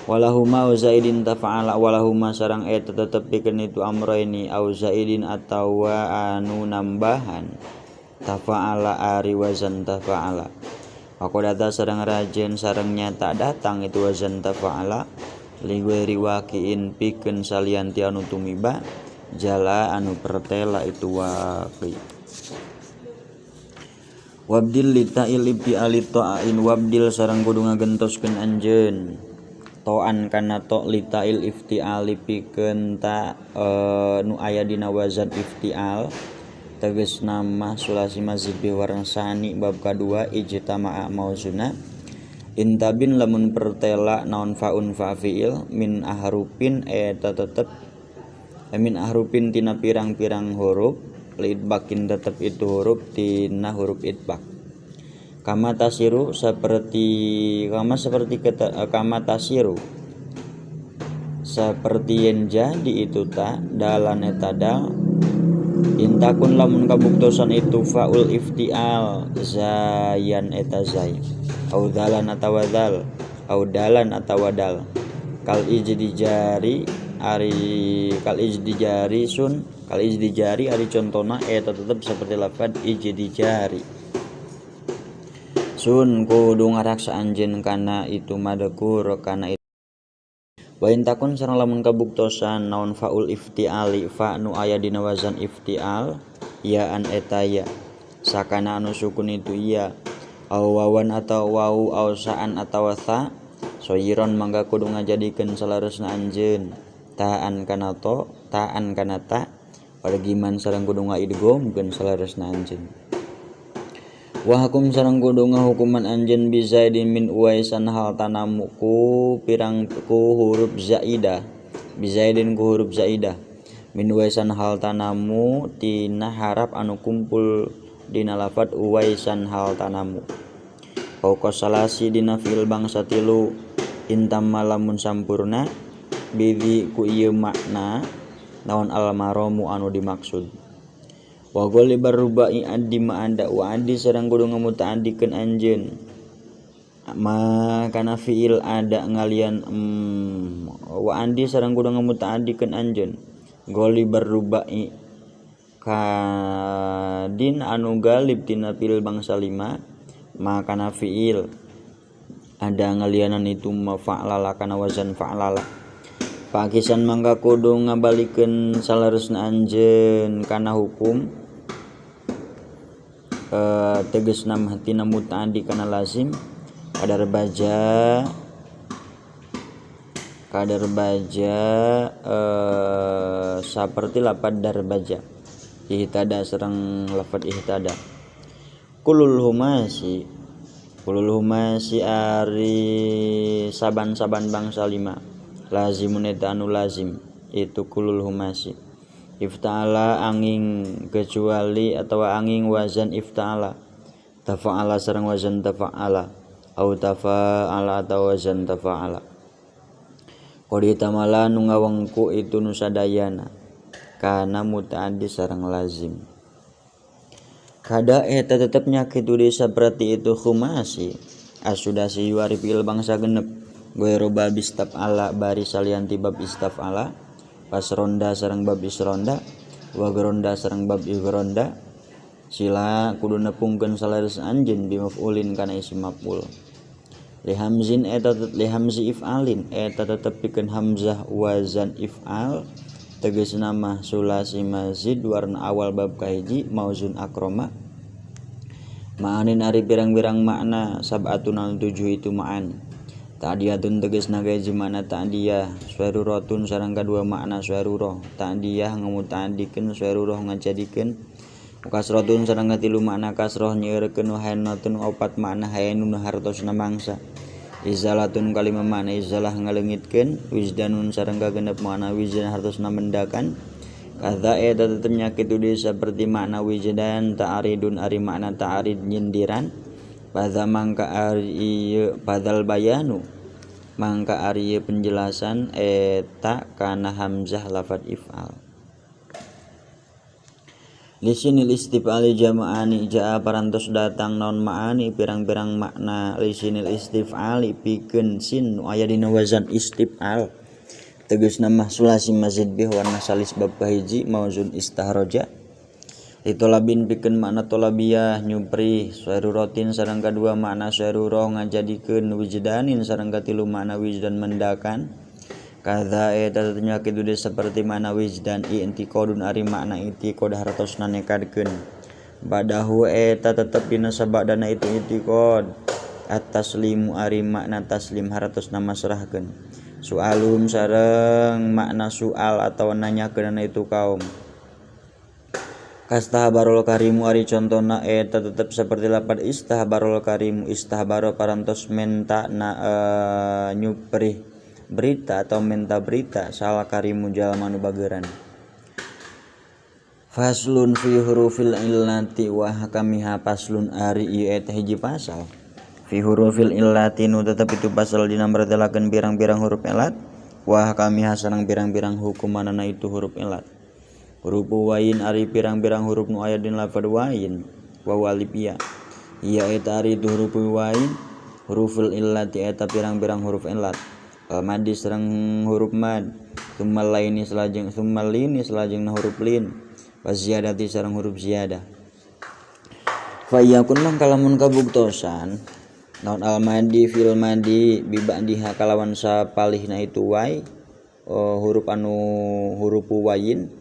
walahuma zaidin tafa'ala walahuma sareng eta tetep pikeun itu amroini au zaidin atawa anu nambahan tafa'ala ari wazan tafa'ala pakodata sareng rajen sareng nyata datang itu wazan tafa'ala ligweri wakiin pikeun salianti anu tumiba jala anu pertela itu waqi wabdil lita'il ibti alito'ain wabdil sareng kudu ngagentoskeun anjeun to'an kana to lita'il iftial pikeun ta nu aya dina wazan iftial tegasna mah sulasi mazid bi warna sani bab kadua ijtama'a mauzuna intabin lamun pertela naon faun fa fiil min ahrupin eta tetep min ahrupin tina pirang-pirang huruf lidbakin tetep itu huruf tina huruf idbak kama tasiru seperti kama tasiru seperti yang jadi itu ta dalan eta dal intakun lamun kabuktosan itu faul iftial zayan eta zay au dalan atawa dal au dalan atawa dal kal ijdijari ari kal ijdijari sun kal ijdijari ari contona eta tetep seperti lafaz ijdijari sun kudu ngaraksa anjeun kana itu madkur kana itu wa intakun sareng lamun kabuktosan naon faul iftiali fa nu aya dina wazan iftial ya an eta ya sakana anu sukun itu ya au wawan atau wau au saan atau tha soyiron mangga kudu ngajadikeun salaresna anjeun ta'an kana to ta'an kana ta wargiman sareng kudu ngaidgomkeun salaresna anjeun. Wa hukum sareng kudu ngahukuman anjeun bi zaidin min uwaisan hal tanamu ku huruf zaidah bi zaidin ku huruf zaidah min uwaisan hal tanamu tina harap anu kumpul dina lafat uwaisan hal tanamu. Pokos salasi dina fi'il bangsa tilu intam malamun sampurna bidi ku ieu makna naon almaromu anu dimaksud. Wa ghalibar rubai addi ma anda wa addi sareng kudu ngamutaandikeun anjeun ma kana fi'il ada ngalian wa andi sareng kudu ngamutaandikeun anjeun ghalibar rubai kadin anu galib tina fi'il bangsa lima makana fi'il ada ngalianan itu mafa'lala kana wazan fa'lala. Pakisan mangka kudu ngabalikeun salaresna anjeun kana hukum tegasna mah tina mutaaddi kana lazim kadar baja saperti lafaz darbaja ihtada sareng lafaz ihtada. Kulul humasi ari saban-saban bangsa lima lazimun eta anu lazim itu kulul humasi ifta'ala angin kecuali atau angin wazan ifta'ala tafa'ala sareng wazan tafa'ala au tafa'ala atau wazan tafa'ala. Qadi tamala nu ngawengku itu nu sadayana kana mutaaddi sareng lazim. Kada eta tetep nyakitu desa berarti itu khumasi asudasi yuari fi'il bangsa genep goero bab istaf'ala bari salianti bab istaf'ala pas ronda sareng bab isronda wa geronda sareng bab igronda sila kudu nepungkeun salares anjeun bi maf'ulin kana isim maf'ul. Li hamzin eta li hamzi if'alin eta tetep pikeun hamzah wazan if'al tegasna mah sulasi mazid warna awal bab kahiji mauzun akroma ma'anin ari pirang-pirang makna sab'atun 7 itu ma'an. Ta'diyatun tegasna gaji makna ta'diyah suarurotun sareng kadua makna suaruroh ta'diyah ngamutaandikeun suaruroh ngajadikeun kasrotun sareng katilu makna kasroh nyeurekeun hayanatun opat makna hayanun hartosna mangsa izalatun kalima makna izalah ngaleungitkeun wijdanun sareng kagenep makna wijdan hartosna mendakan kadza eta tetep nyakitu deui saperti makna wijdan ta'aridun ari makna ta'arid nyindiran pada mangka ari padal bayanu mangka ari penjelasan eta kana hamzah lafaz if'al. Lisinil istif'ali jama'ani jaa parantos datang naon ma'ani pirang-pirang makna lisinil istif'ali pikeun sin nu aya dina wazan istif'al tegasna mah sulasi mazid bih warna salis bab kahiji mauzun istahroja itolabin pikeun makna tolabiyah nyupri suarurotin sareng kadua makna suaruroh ngajadikeun wijdanin sareng katilu makna wijdan mendakan kadza eta nyakitu deui saperti makna wijdan i'tiqadun ari makna i'tiqad hartosna nekadkeun badahu eta tetep dina sabadana itu i'tiqad at-taslimu ari makna taslim hartosna masrahkeun soalum sareng makna soal atau nanyakeun itu kaum. Kastahbarul karimu ari contona eta tetep seperti lafaz istahbarul karimu istahbaro parantos menta nyupri berita atau menta berita salah karimu jalma nu bageuran. Faslun fi hurufil illati wa hakamiha paslun ari ieu eta hiji pasal fi hurufil illati nu tetep itu pasal dina martelakeun pirang-pirang huruf elat wa hakamiha sareng pirang-pirang hukumanana itu huruf elat. Huruf wain ari pirang-pirang huruf nu aya dina lafaz wain wa walibia iya eta ari itu huruf wain huruful illati eta pirang-pirang huruf illat madi sareng huruf mad tsummal lini salajengna huruf lin wa ziyadati sareng huruf ziyadah. Fa yakun mangkalamun kabuktosan naon al madi fil madi bi ba'diha kalawan sapalihna itu wai huruf wain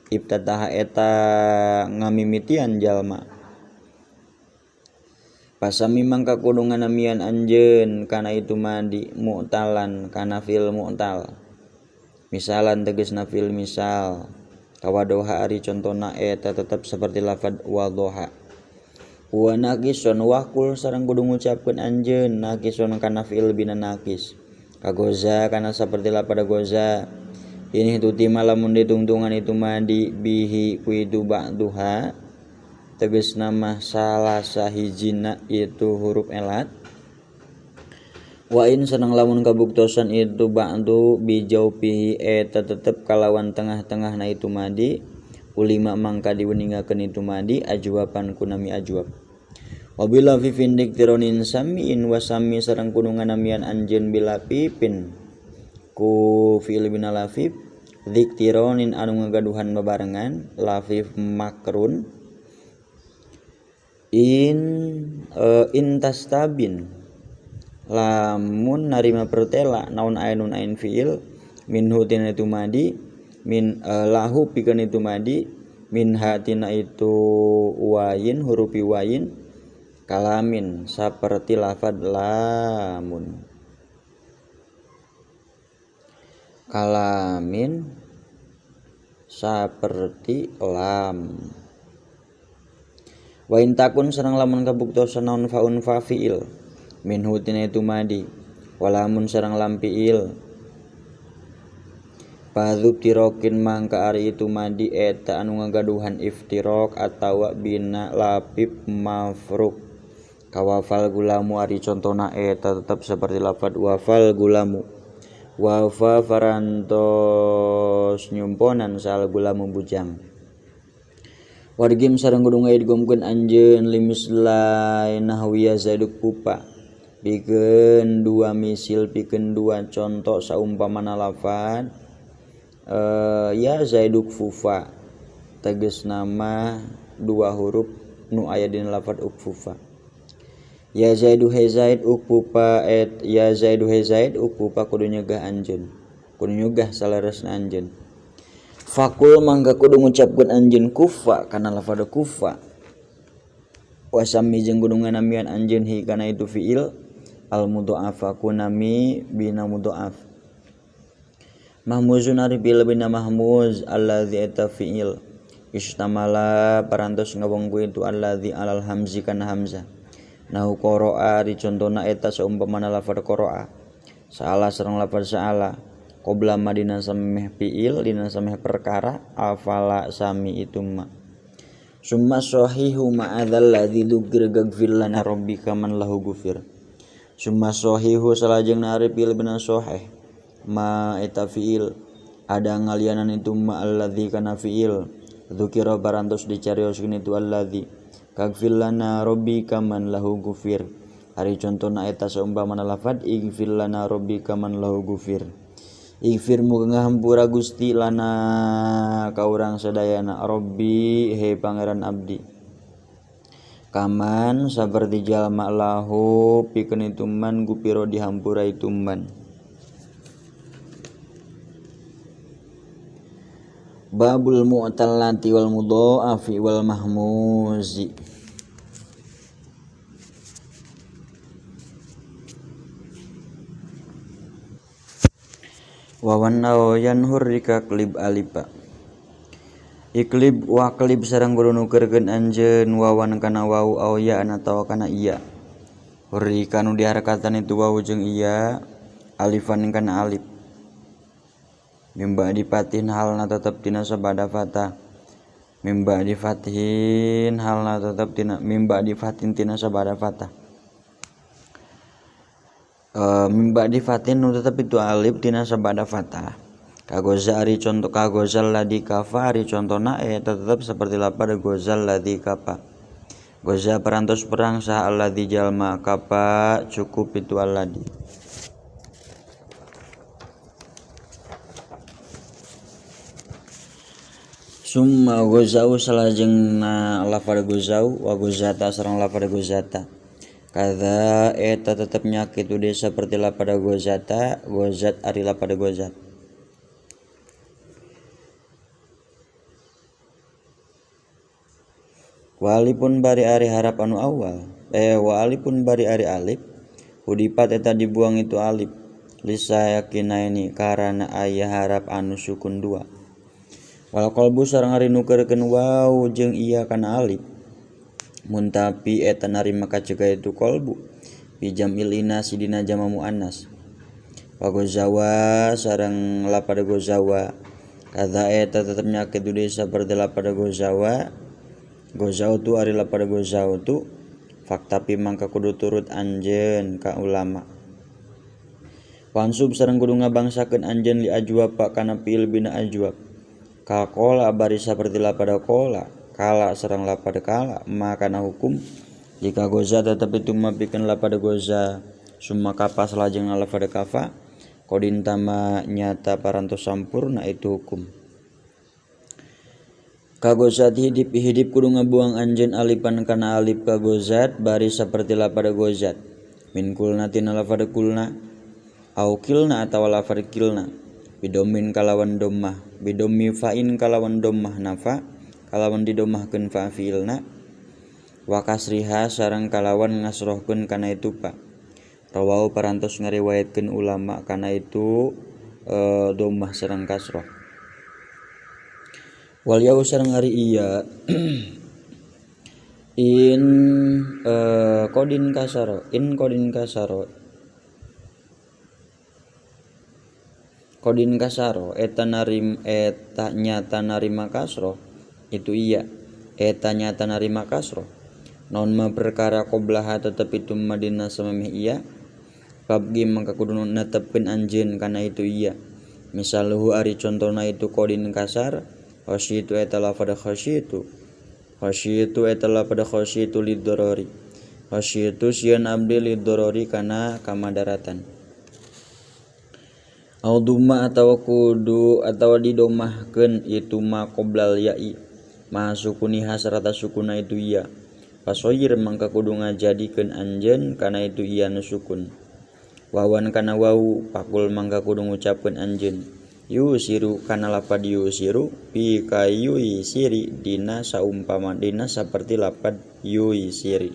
ibtadaha eta ngamimitian jalma pasami mangka kudu nganamian anjeun kana itu madi mu'talan kana fil mu'tal misalan tegasna fil misal kawadoha ari contona eta tetep seperti lafad wadoha. Wa naqisun wakul sareng kudu ngucapkeun anjeun naqisun kana fi'il bina naqis kagoza kana saperti lafad goza. Ini tutima lamun ditungtungan itu madi bihi kuitu ba'duha tegasna mah salah sahijina itu huruf elat. Wa in senang lamun kabuktosan itu ba'du bijaupihi eta tetep kalawan tengah-tengahna itu madi ulima mangka diweningakeun itu madi ajwaban kunami ajwab. Wabila fi findik tironin samiin wasami sareng kudu nganamian anjeun bila pipin ku fi'il bina lafif diktironin anu ngagaduhan bebarengan lafif makrun in tastabin lamun narima pertela naun ainun ain fiil minhu tina itu madi min lahu pikeun itu madi min hatina itu wayin hurufi wayin kalamin saperti lafad lamun kalamin saperti lam. Wa intakun sareng lamun kabuktosan naun faun fa fiil minhu tina itu madi walamun sareng lam fiil padub tirokin mangka ari itu madi eta anu ngagaduhan iftirok atawa bina lapip mafruk kawafal gulamu ari contona eta tetap seperti lafad wafal gulamu wafa farantos nyumponan sal gulamu bujang. Wargim sareng kudu ngaidgomkeun anjeun limislai nahwiya zaiduk pupa pikeun dua misil pikeun dua contoh saumpamana lafad ya zaiduk fufa tegasna mah dua huruf nu aya dina lafad ukfufa. Ya zaidu he zaid ukpupa ya zaidu he zaid ukpupa kudu nyegah anjeun kudu nyegah salaresna anjeun. Fakul mangga kudu ngucapkeun anjeun kufa kana lafad kufa wasami jeung kudu nganamian anjeun hi kana itu fiil al mudha'afa kunami bina mudha'af mahmuzun ari fiil bina mahmuz allazi eta fiil istamala parantos ngabongku itu allazi alal hamzi kana hamzah nahu qara'a ari contona eta saumpamana lafad qara'a salah sareng lafad sa'ala qabla madina sameh fiil dina sameh perkara afala sami itu ma summa sahihu ma'adzal ladzi dzukir gagfir lana rabbika man lahu gufir. Summa sahihu salajengna ari fiil bina sahih ma eta fiil ada ngalianan itu ma alladzi kana fiil dzukira barantos dicarioskeun itu alladzi gagfir lana rabbika man lahu gufir ari contona eta saumpamana lafad igfir lana rabbika man lahu gufir. Ighfir muga ngahampura Gusti lana ka urang sadayana Rabbi he pangeran abdi kaman saperti jalma lahu pikeun itu man gupiro dihampura itu man. Babul mu'tallati wal mudha'afi wal mahmuzi. Wawan naoyan hurrika klib alipa iklib wa klib sareng kudu nukeurkeun anjeun wawan kana wau auya atawa kana iya hurrika nu diharakatan itu wau jeung iya alifan kana alif mimba dipatin halna tetep tina sabada fatah mimba difathin halna tetep tina mimba difatin tina sabada fatah mimba difatin nu tetep itu alif tina sabada fatah kagoza ari contoh kagozal ladzi kafa ari contona eta tetep seperti lafaz gozal ladzi kapa goza perantos perang sah alladzi jalma kapa cukup itu alladzi. Summa gozau salajengna lafaz gozau wa gozata sareng lafaz gozata kada eta tetep nyakit udah seperti lapada gozata gozat ari lapada gozat. Walipun bari ari harap anu awal walipun bari ari alif hudipat eta dibuang itu alif lisayakinaini karana aya harap anu sukun dua. Wal qalbu sareng ari nukeurkeun waw jeung iya kana alif mun tapi eta narima kacegah itu qalbu bijamil inasi dina jama muannas. Wa gozawa sareng lapad gozawa kadza eta tetep nyakeun deui saperti lapad gozawa. Gozau tu ari lapad gozau tu faktapi mangka kudu turut anjeun ka ulama. Wansub sareng kudu ngabangsakeun anjeun li ajwab kana fiil bina ajwab. Ka qala bari saperti lapad qala, kala sareng lapad kala makana hukum jika goza tetep itu mapikeun lapad goza summa kapas lajeng lapad kafa kodin tama nyata parantos sampurna itu hukum. Kagozat hidip kudu ngabuang anjeun alifan kana alif kagozat bari saperti lapad gozat min kulna tina lapad kulna au kilna atawa lapad kilna bidomin kalawan dommah bidommi fa'in kalawan dommah nafa kalawan didomahkeun fa fiilna wa kasriha sareng kalawan ngasrohkeun kana itu pa. Rawahu parantos ngariwayatkeun ulama kana itu dommah sareng kasroh. Wal yau sareng ari iya in kodin kasaro eta nyata narima kasroh itu iya eta nyata narima kasroh non ma perkara qoblaha tetep itu madina samemeh iya babgi mangka kudu netepkeun anjeun kana itu iya. Misaluhu ari contona itu kodin kasar khasyitu eta lafad khasyitu eta lafad khasyitu lidorori khasyitu sieun abdi lidorori kana kamadaratan. Au dumma atawa kudu atawa didomahkeun itu ma qoblal ya'i ma sukuni hasrata sukuna itu iya pasoyir mangka kudu ngajadikeun anjeun kana itu iya nu sukun. Wawan kana wau pakul mangka kudu ngucapkeun anjeun yusiru kana lapad yusiru bi kayui siri dina saumpama dina saperti lapad yusiru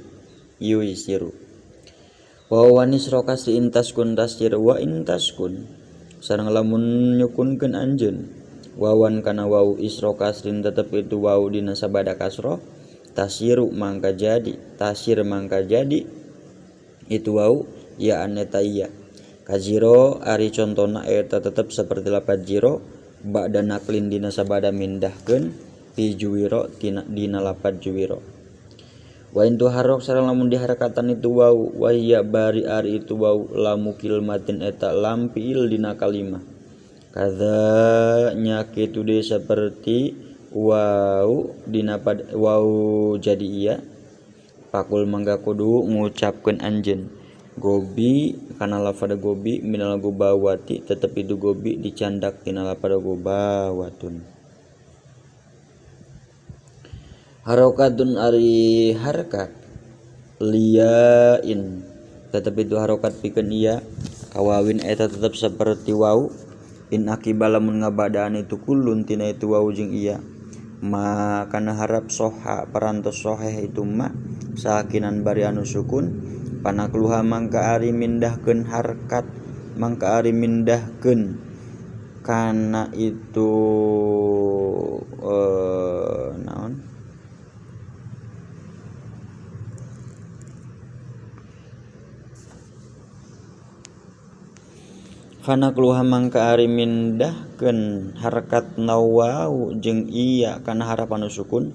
wa wanis rokasi intas kun tasjir wa intas kun sareng lamun nyukunkeun anjeun wawan kana wau isrokasrin tetep itu wau dina sabada kasroh tasir mangka jadi itu wau ya aneta iya kajiro ari contona eta tetep saperti lapad jiro ba'da naklin dina sabada mindahkeun fi juwiro dina lapad juwiro. Wa intu harok sareng lamun diharakatan itu wau wa ya bari ari itu wau lamu kilmatin eta lam fiil dina kalimah kadza nyakitu deui saperti wau dina wau jadi iya pakul mangga kudu ngucapkeun anjeun gobi kana lafad gobi minal gobawati tetep itu gobi dicandak tina lafad gobawatun. Harokatun ari harkat liyain tetep itu harokat pikeun iya kawawin eta tetep saperti wau in akibala mun ngabadaan itu kullun tina itu wau jeung iya ma kana harap soha parantos soheh itu ma sakinan bari anu sukun panakluha mangka ari mindahkeun harkat mangka ari mindahkeun kana itu naon panakluha mangka ari mindahkeun harkat nawau jeung iya kana harap anu sukun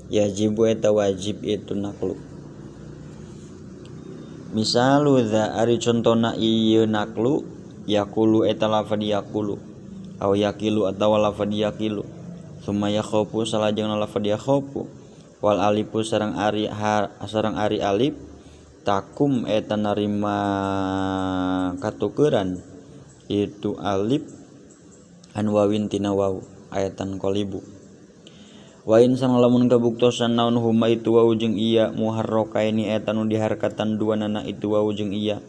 yajibu eta wajib itu naklu. Misalu za ari contona ieu naklu yaqulu eta lafad yaqulu au yaqilu atawa lafad yaqilu summa yakhofu salajengna lafad yakhofu wal alifu sareng ari alif takum eta narima katukeran itu alif an wawin tina waw ayatan qalibu. Wa in sang lamun kabuktosan naon huma itu wau jeung iya muharrakaini eta nu diharkatan duanana itu wau jeung iya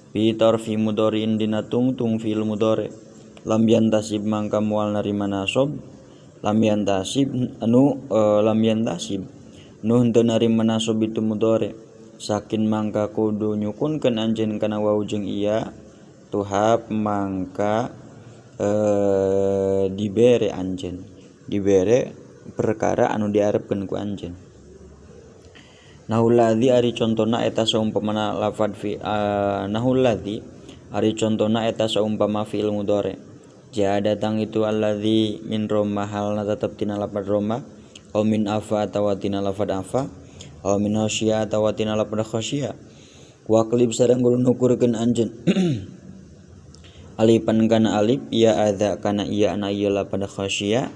bi tarfi mudhari'in dina tungtung fi'il mudhari' lam yantasib mangka moal narima nasab lam yantasib nu henteu narima nasab itu mudhari' sakin mangka kudu nyukunkeun anjeun kana wau jeung iya tuhap mangka dibere anjeun, dibere perkara anu diarepkeun ku anjeun. Nahul ladzi ari contona eta saumpamana lafad fi nahul ladzi ari contona eta saumpama fi'il mudhari. Ja datang itu alladzi min roma halna tetep tina lafad roma, au min afa atawa tina lafad afa, au min khasya atawa tina lafad khasya. Wa qlib sareng kudu nukurkeun anjeun. Alifan kana alif, ya adza kana iya na ieu lafad khasya.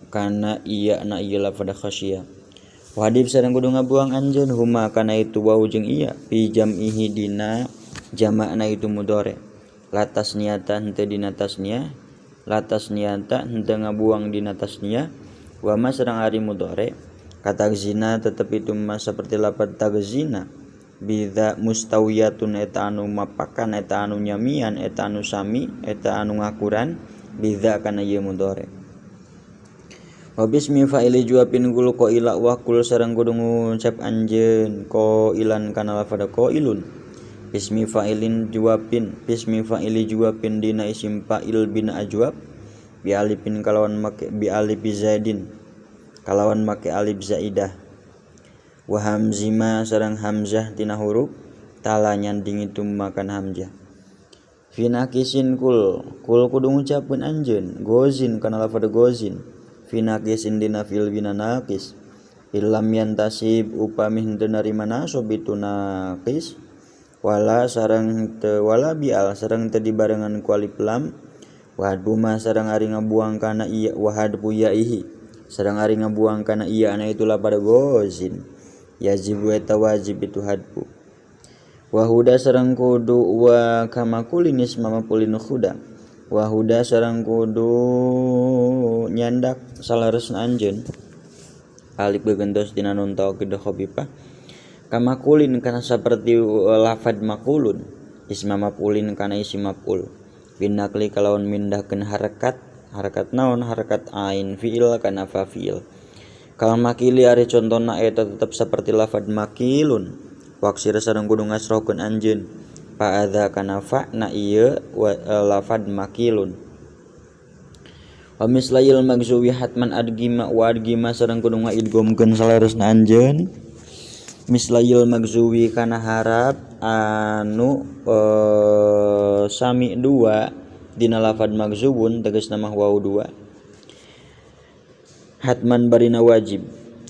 Kana iya na ieu lafad khasya. Wadib sareng kudu ngabuang anjeun huma kana itu wau jeung iya fi jam'ihi dina jamakna itu mudhari. Latas niata henteu dina tasniah, latas niata henteu ngabuang dina tasniah. Wa ma sareng ari mudhari kata zina tetep itu mas seperti lafad tagzina. Bidza mustawiyatun eta anu mapakan, eta anu nyamian, eta anu sami, eta anu ngakuran bidza kana ieu mudhari. Wa bismi fa'ili juwapin kul qaila wa kul sareng kudu ngucap anjeun qailan kana lafad qailun. Bismi fa'ilin juwapin, bismi fa'ili juwapin dina isim fa'il bina ajwab bi alifin kalawan make bi alif zaidin kalawan make alif zaidah. Wa hamzima sareng hamzah tina huruf tala nyanding itu makan hamzah. Finakisin kul kudu ngucapkeun anjeun gozin kana lafad gozin. Finakisin dina fil bina naqis illam yantasib upami henteu narima nasab itu naqis wala sareng teu wala bial sareng teu dibarengan ku alif lam wa haduma sareng ari ngabuang kana iya wa hadbu yaihi sareng ari ngabuang kana iya ana itu lafad gozin yajibu eta wajib itu hadbu wa huda sareng kudu wa kama kulinis mamapulin huda wa huda sareng kudu nyandak salaresna anjeun alif gegentos dina nun taukid khafifah kama kulin kana saperti lafad makulun isma mafulin kana isim maful binakli kalawan mindahkeun harakat naon harakat ain fiil kana fa'il kal makili ari contona eta tetep saperti lafad makilun waksir sareng kudu ngasrohkeun anjeun fa'adza kana fa na ieu lafad makilun. Wa mislayil magzuwi hatman adgima wa adgima sareng kudu ngaidgomkeun salaresna anjeun mislayil magzuwi kana harap anu sami dua dina lafad magzuwun tegasna mah wau dua hatman barina wajib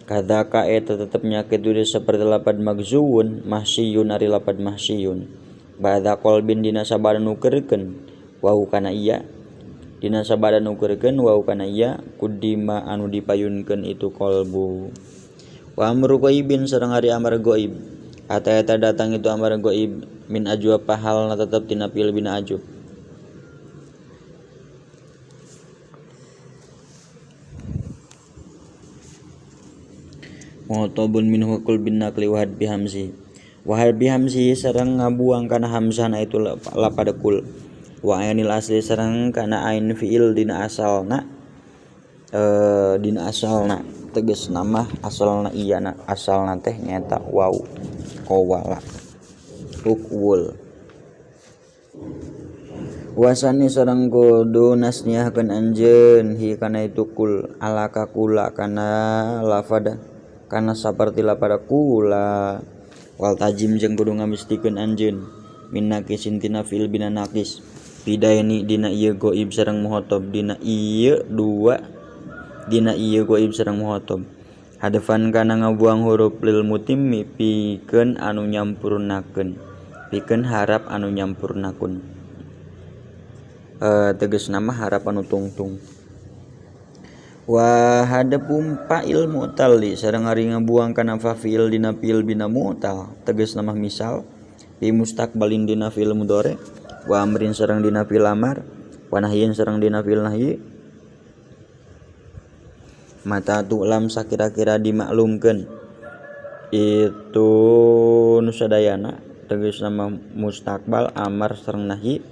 kadzaka eta tetep nya kitu saperti lafad magzuwun mahsiyun ari lafad mahsiyun ba'da qalbin dina sabada nukeurkeun wau kana iya dina sabada nukeurkeun wau kana iya kudima anu dipayunkeun itu qalbu. Wa amru ghaibin sareng ari amar ghaib eta datang itu amar ghaib min ajwab pahalna tetep tina fil bina ajub. Mu'tabun minhu qul bin naqli wa had bihamzi wa bihamzi sareng ngabuang kana hamzahna itu lafad kul wa ainil asli sareng kana ain fiil dina asalna tegasna mah asalna iyana asalna teh nyaeta wau qawala uqwul wasani sareng kudu nasniahkeun anjeun hi kana itu kul alaka kula kana lafad kana saperti lafad kula wal tajim jeung kudu ngamistikeun anjeun min naqisin tina fil bina naqis bidaini dina ieu ghaib sareng muhotob dina ieu dua dina ieu ghaib sareng muhotob hadafan kana ngabuang huruf lil mutimmi pikeun anu nyampurnakeun pikeun harap anu nyampurnakeun tegasna mah harap anu tungtung wa hadapum fa'il mu'talli sareng ari ngabuang kana fa'il dina fi'il bina mu'tal tegasna mah misal fi mustaqbalin dina fi'il mudhari wa amrin sareng dina fi'il amar wa nahyin sareng dina fi'il nahyi mata tu'lam sakira-kira dimaklumkeun itu nu sadayana tegasna mah mustaqbal amar sareng nahyi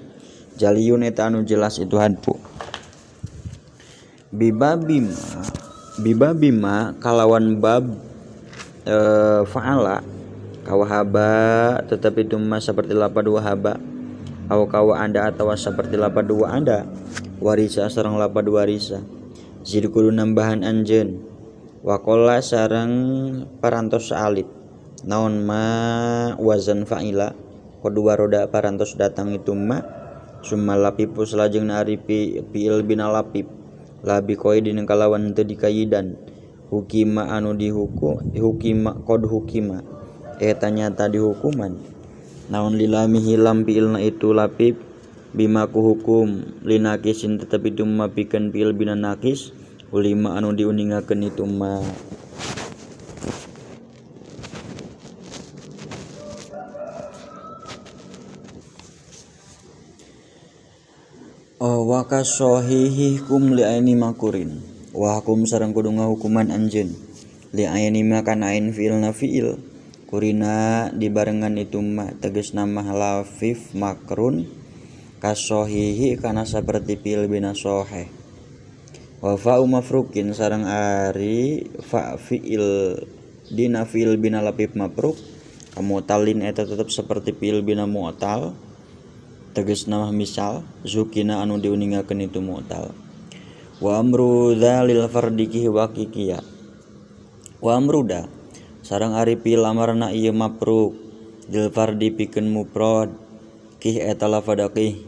jaliyun eta anu jelas itu hadfu bibabima kalawan bab fa'ala kawahaba tetapi tumma seperti lapad wahaba, au kawa anda atau seperti lapad wa anda, warisa sareng lapad warisa, zid kudu nambahan anjeun, wakola sareng parantos alif, naon ma wazan fa'ila, kedua roda parantos datang itu ma, summa lapipus lajeng ari fiil bina lapip, labi qaidin kalawan teu dikaidan, hukima anu hukima qad hukima eta nyata dihukuman, naon lilami hilam fiilna itu lapip, bima ku hukum linakisin tetapi tumma pikeun fiil bina nakis, ulima anu diuningakeun itu ma. Wa kasohihikum li aini makurin, wa hukum sareng kudu ngahukuman anjeun li aini makan ain fiilna fiil, kurina dibarengan itu ma tegasna mah lafif makrun kasohihi kana saperti fiil bina soheh, wa fa'u mafrukin sareng ari fa fiil dina fiil bina lafif mafruk, kamutalin eta tetep seperti fiil bina mu'tal, tegasna misal zukina anu diuningakeun itu mu'tal. Wa amru dzalil fardiki wa kikiya, wa amruda sareng ari fiil amarna ieu mafruk dil fardi pikeun mufrad, kih eta lafadaqih,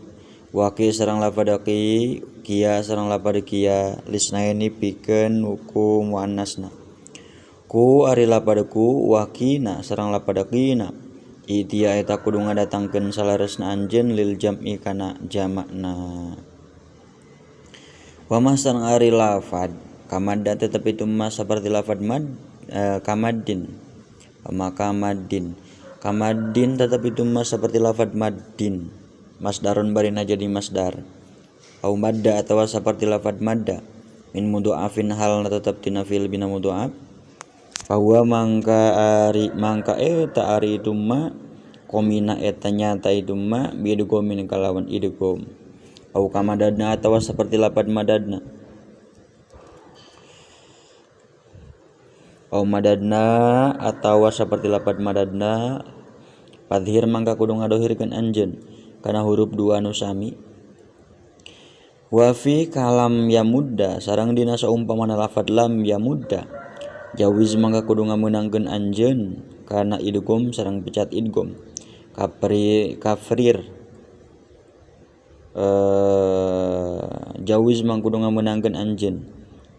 wa ki sareng lafadaqih, kiya sareng lafad kiya, lisnaini pikeun hukum muannasna, ku ari lafadku wa kina sareng lafadaqina, itia eta kudu ngadatangkeun salaresna anjeun lil jam'i kana jamakna. Wa masang ari lafad kamadda tetapi tumma seperti lafad mad kamaddin, maka kamaddin tetapi tumma seperti lafad maddin, masdarun barina jadi masdar, au madda atawa seperti lafad madda, min mudha'afin hal tetep tina fiil bina mudha'af, bahwa mangka eta ari itu ma komina eta nyata itu ma bidgomin kalawan idgom, au kamadadna atawa seperti lapad madadna, au madadna atawa seperti lapad madadna, padhir mangka kudu ngadohirkeun anjeun kana huruf dua anu sami, wa fi kalam yamudda sareng dina saumpamana lafad lam yamudda, jawiz mangka kudu ngameunangkeun anjeun kana idgham sareng pecat idgham, kafrir jawiz mangka kudu ngameunangkeun anjeun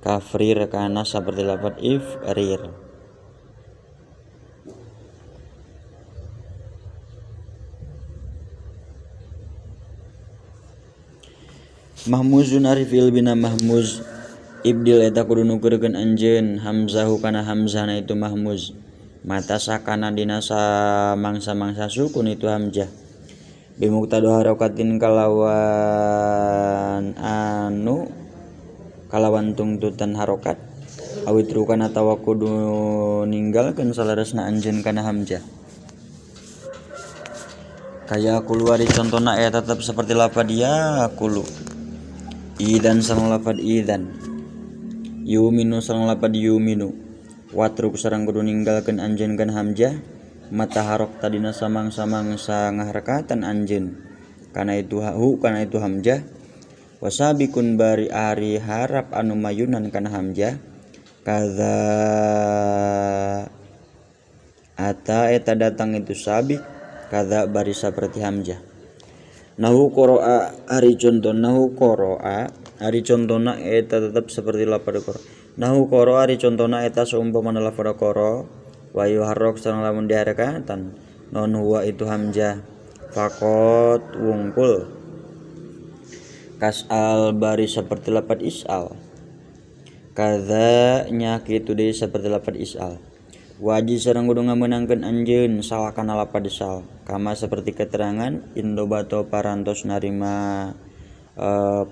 kafrir kana saperti lafad ifrir. Mahmuzun ari fiil bina mahmuz, ibdil eta kudu nukeurkeun anjeun hamzahu kana hamzahna itu mahmuz, mata sakana dina samangsa sukun itu hamzah, bimuqtadu harakatin kalawan tungtutan harokat, awitrukan atawa kudu ninggalkeun salaresna anjeun kana hamzah, kaya keluari contohna eta tetep seperti lafad ya kulu, idan sareng lafad idan, yuminu sareng lafad yuminu, watruk sareng kudu ninggalkeun anjeun kana hamzah, mata harok tadina samangsa ngaharakatan anjeun kana itu hamzah, wasabikun bari ari harap anu mayunan kana hamzah, kadza ata eta datang itu sabik, kadza bari saperti hamzah. Nahu qoro'a ari contona eta tetap seperti lafad qoro. Nahu qoro ari contona eta seumpamana lafad qoro, wa yuharrak sareng lamun diharakatan non huwa itu hamzah, faqat wungkul, kasal bari seperti lafad isal, kadza nya kitu deui seperti lafad isal, wajib sareng kudu ngameunangkeun anjeun salah kana lafad isal, kama seperti keterangan indobato parantos narima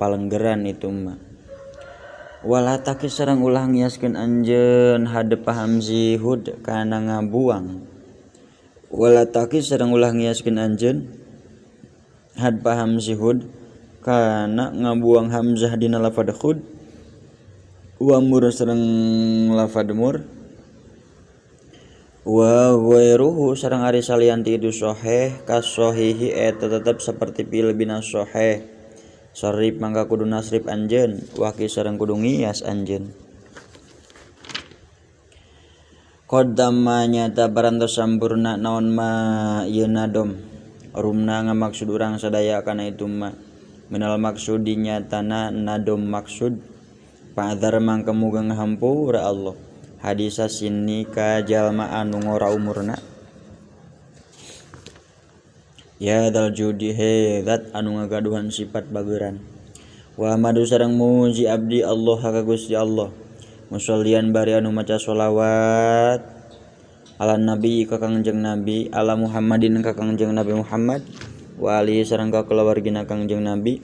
palenggeran itu mah. Walataki sareng ulah ngiaskeun anjeun hadep hamzi hud kana ngabuang, walataki sareng ulah ngiaskeun anjeun had hamzi hud kana ngabuang hamzah dina lafad hud, wa mur sareng lafad mur, wa ghairuhu sareng ari salianti itu sahih kasohihi eta tetep seperti pil bina sahih sarif mangka kudu nasrif anjeun waki sareng kudu ngiyas anjeun qaddama nyata barantos sampurna naon ma ieu nadom rumna ngamaksud urang sadaya kana itu ma minal maksudi nyatana nadom maksud pa'dzar mangka muga ngahampura Allah hadisa sini ka jalma anu ngora umurna ya dal judi zat anu ngagaduhan sifat bageuran wa madu sareng muji abdi Allah ka Gusti Allah musollian bari anu maca sholawat ala nabi ka Kangjeng Nabi ala Muhammadin ka Kangjeng Nabi Muhammad wa ali sareng ka kulawargina Kangjeng Nabi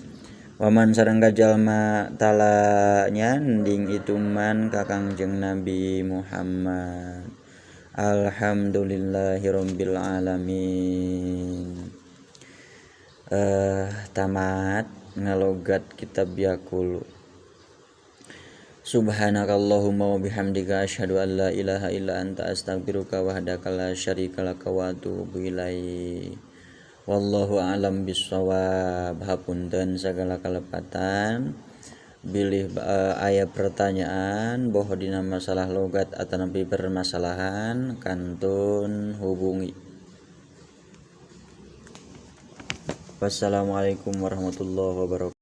waman sareng ka jalma tala nyanding itu man ka Kangjeng Nabi Muhammad alhamdulillahirabbil alamin. Tamat ngalogat kitab Yaqulu. Subhanakallahumma wa bihamdika asyhadu an la ilaha illa anta astaghfiruka wahdaka la syarika laka wa atubu ilaik. Wallahu a'lam bissawab. Hapunten segala kalepatan bilih aya pertanyaan boh dina masalah logat atanapi permasalahan kantun hubungi. Wassalamualaikum warahmatullahi wabarakatuh.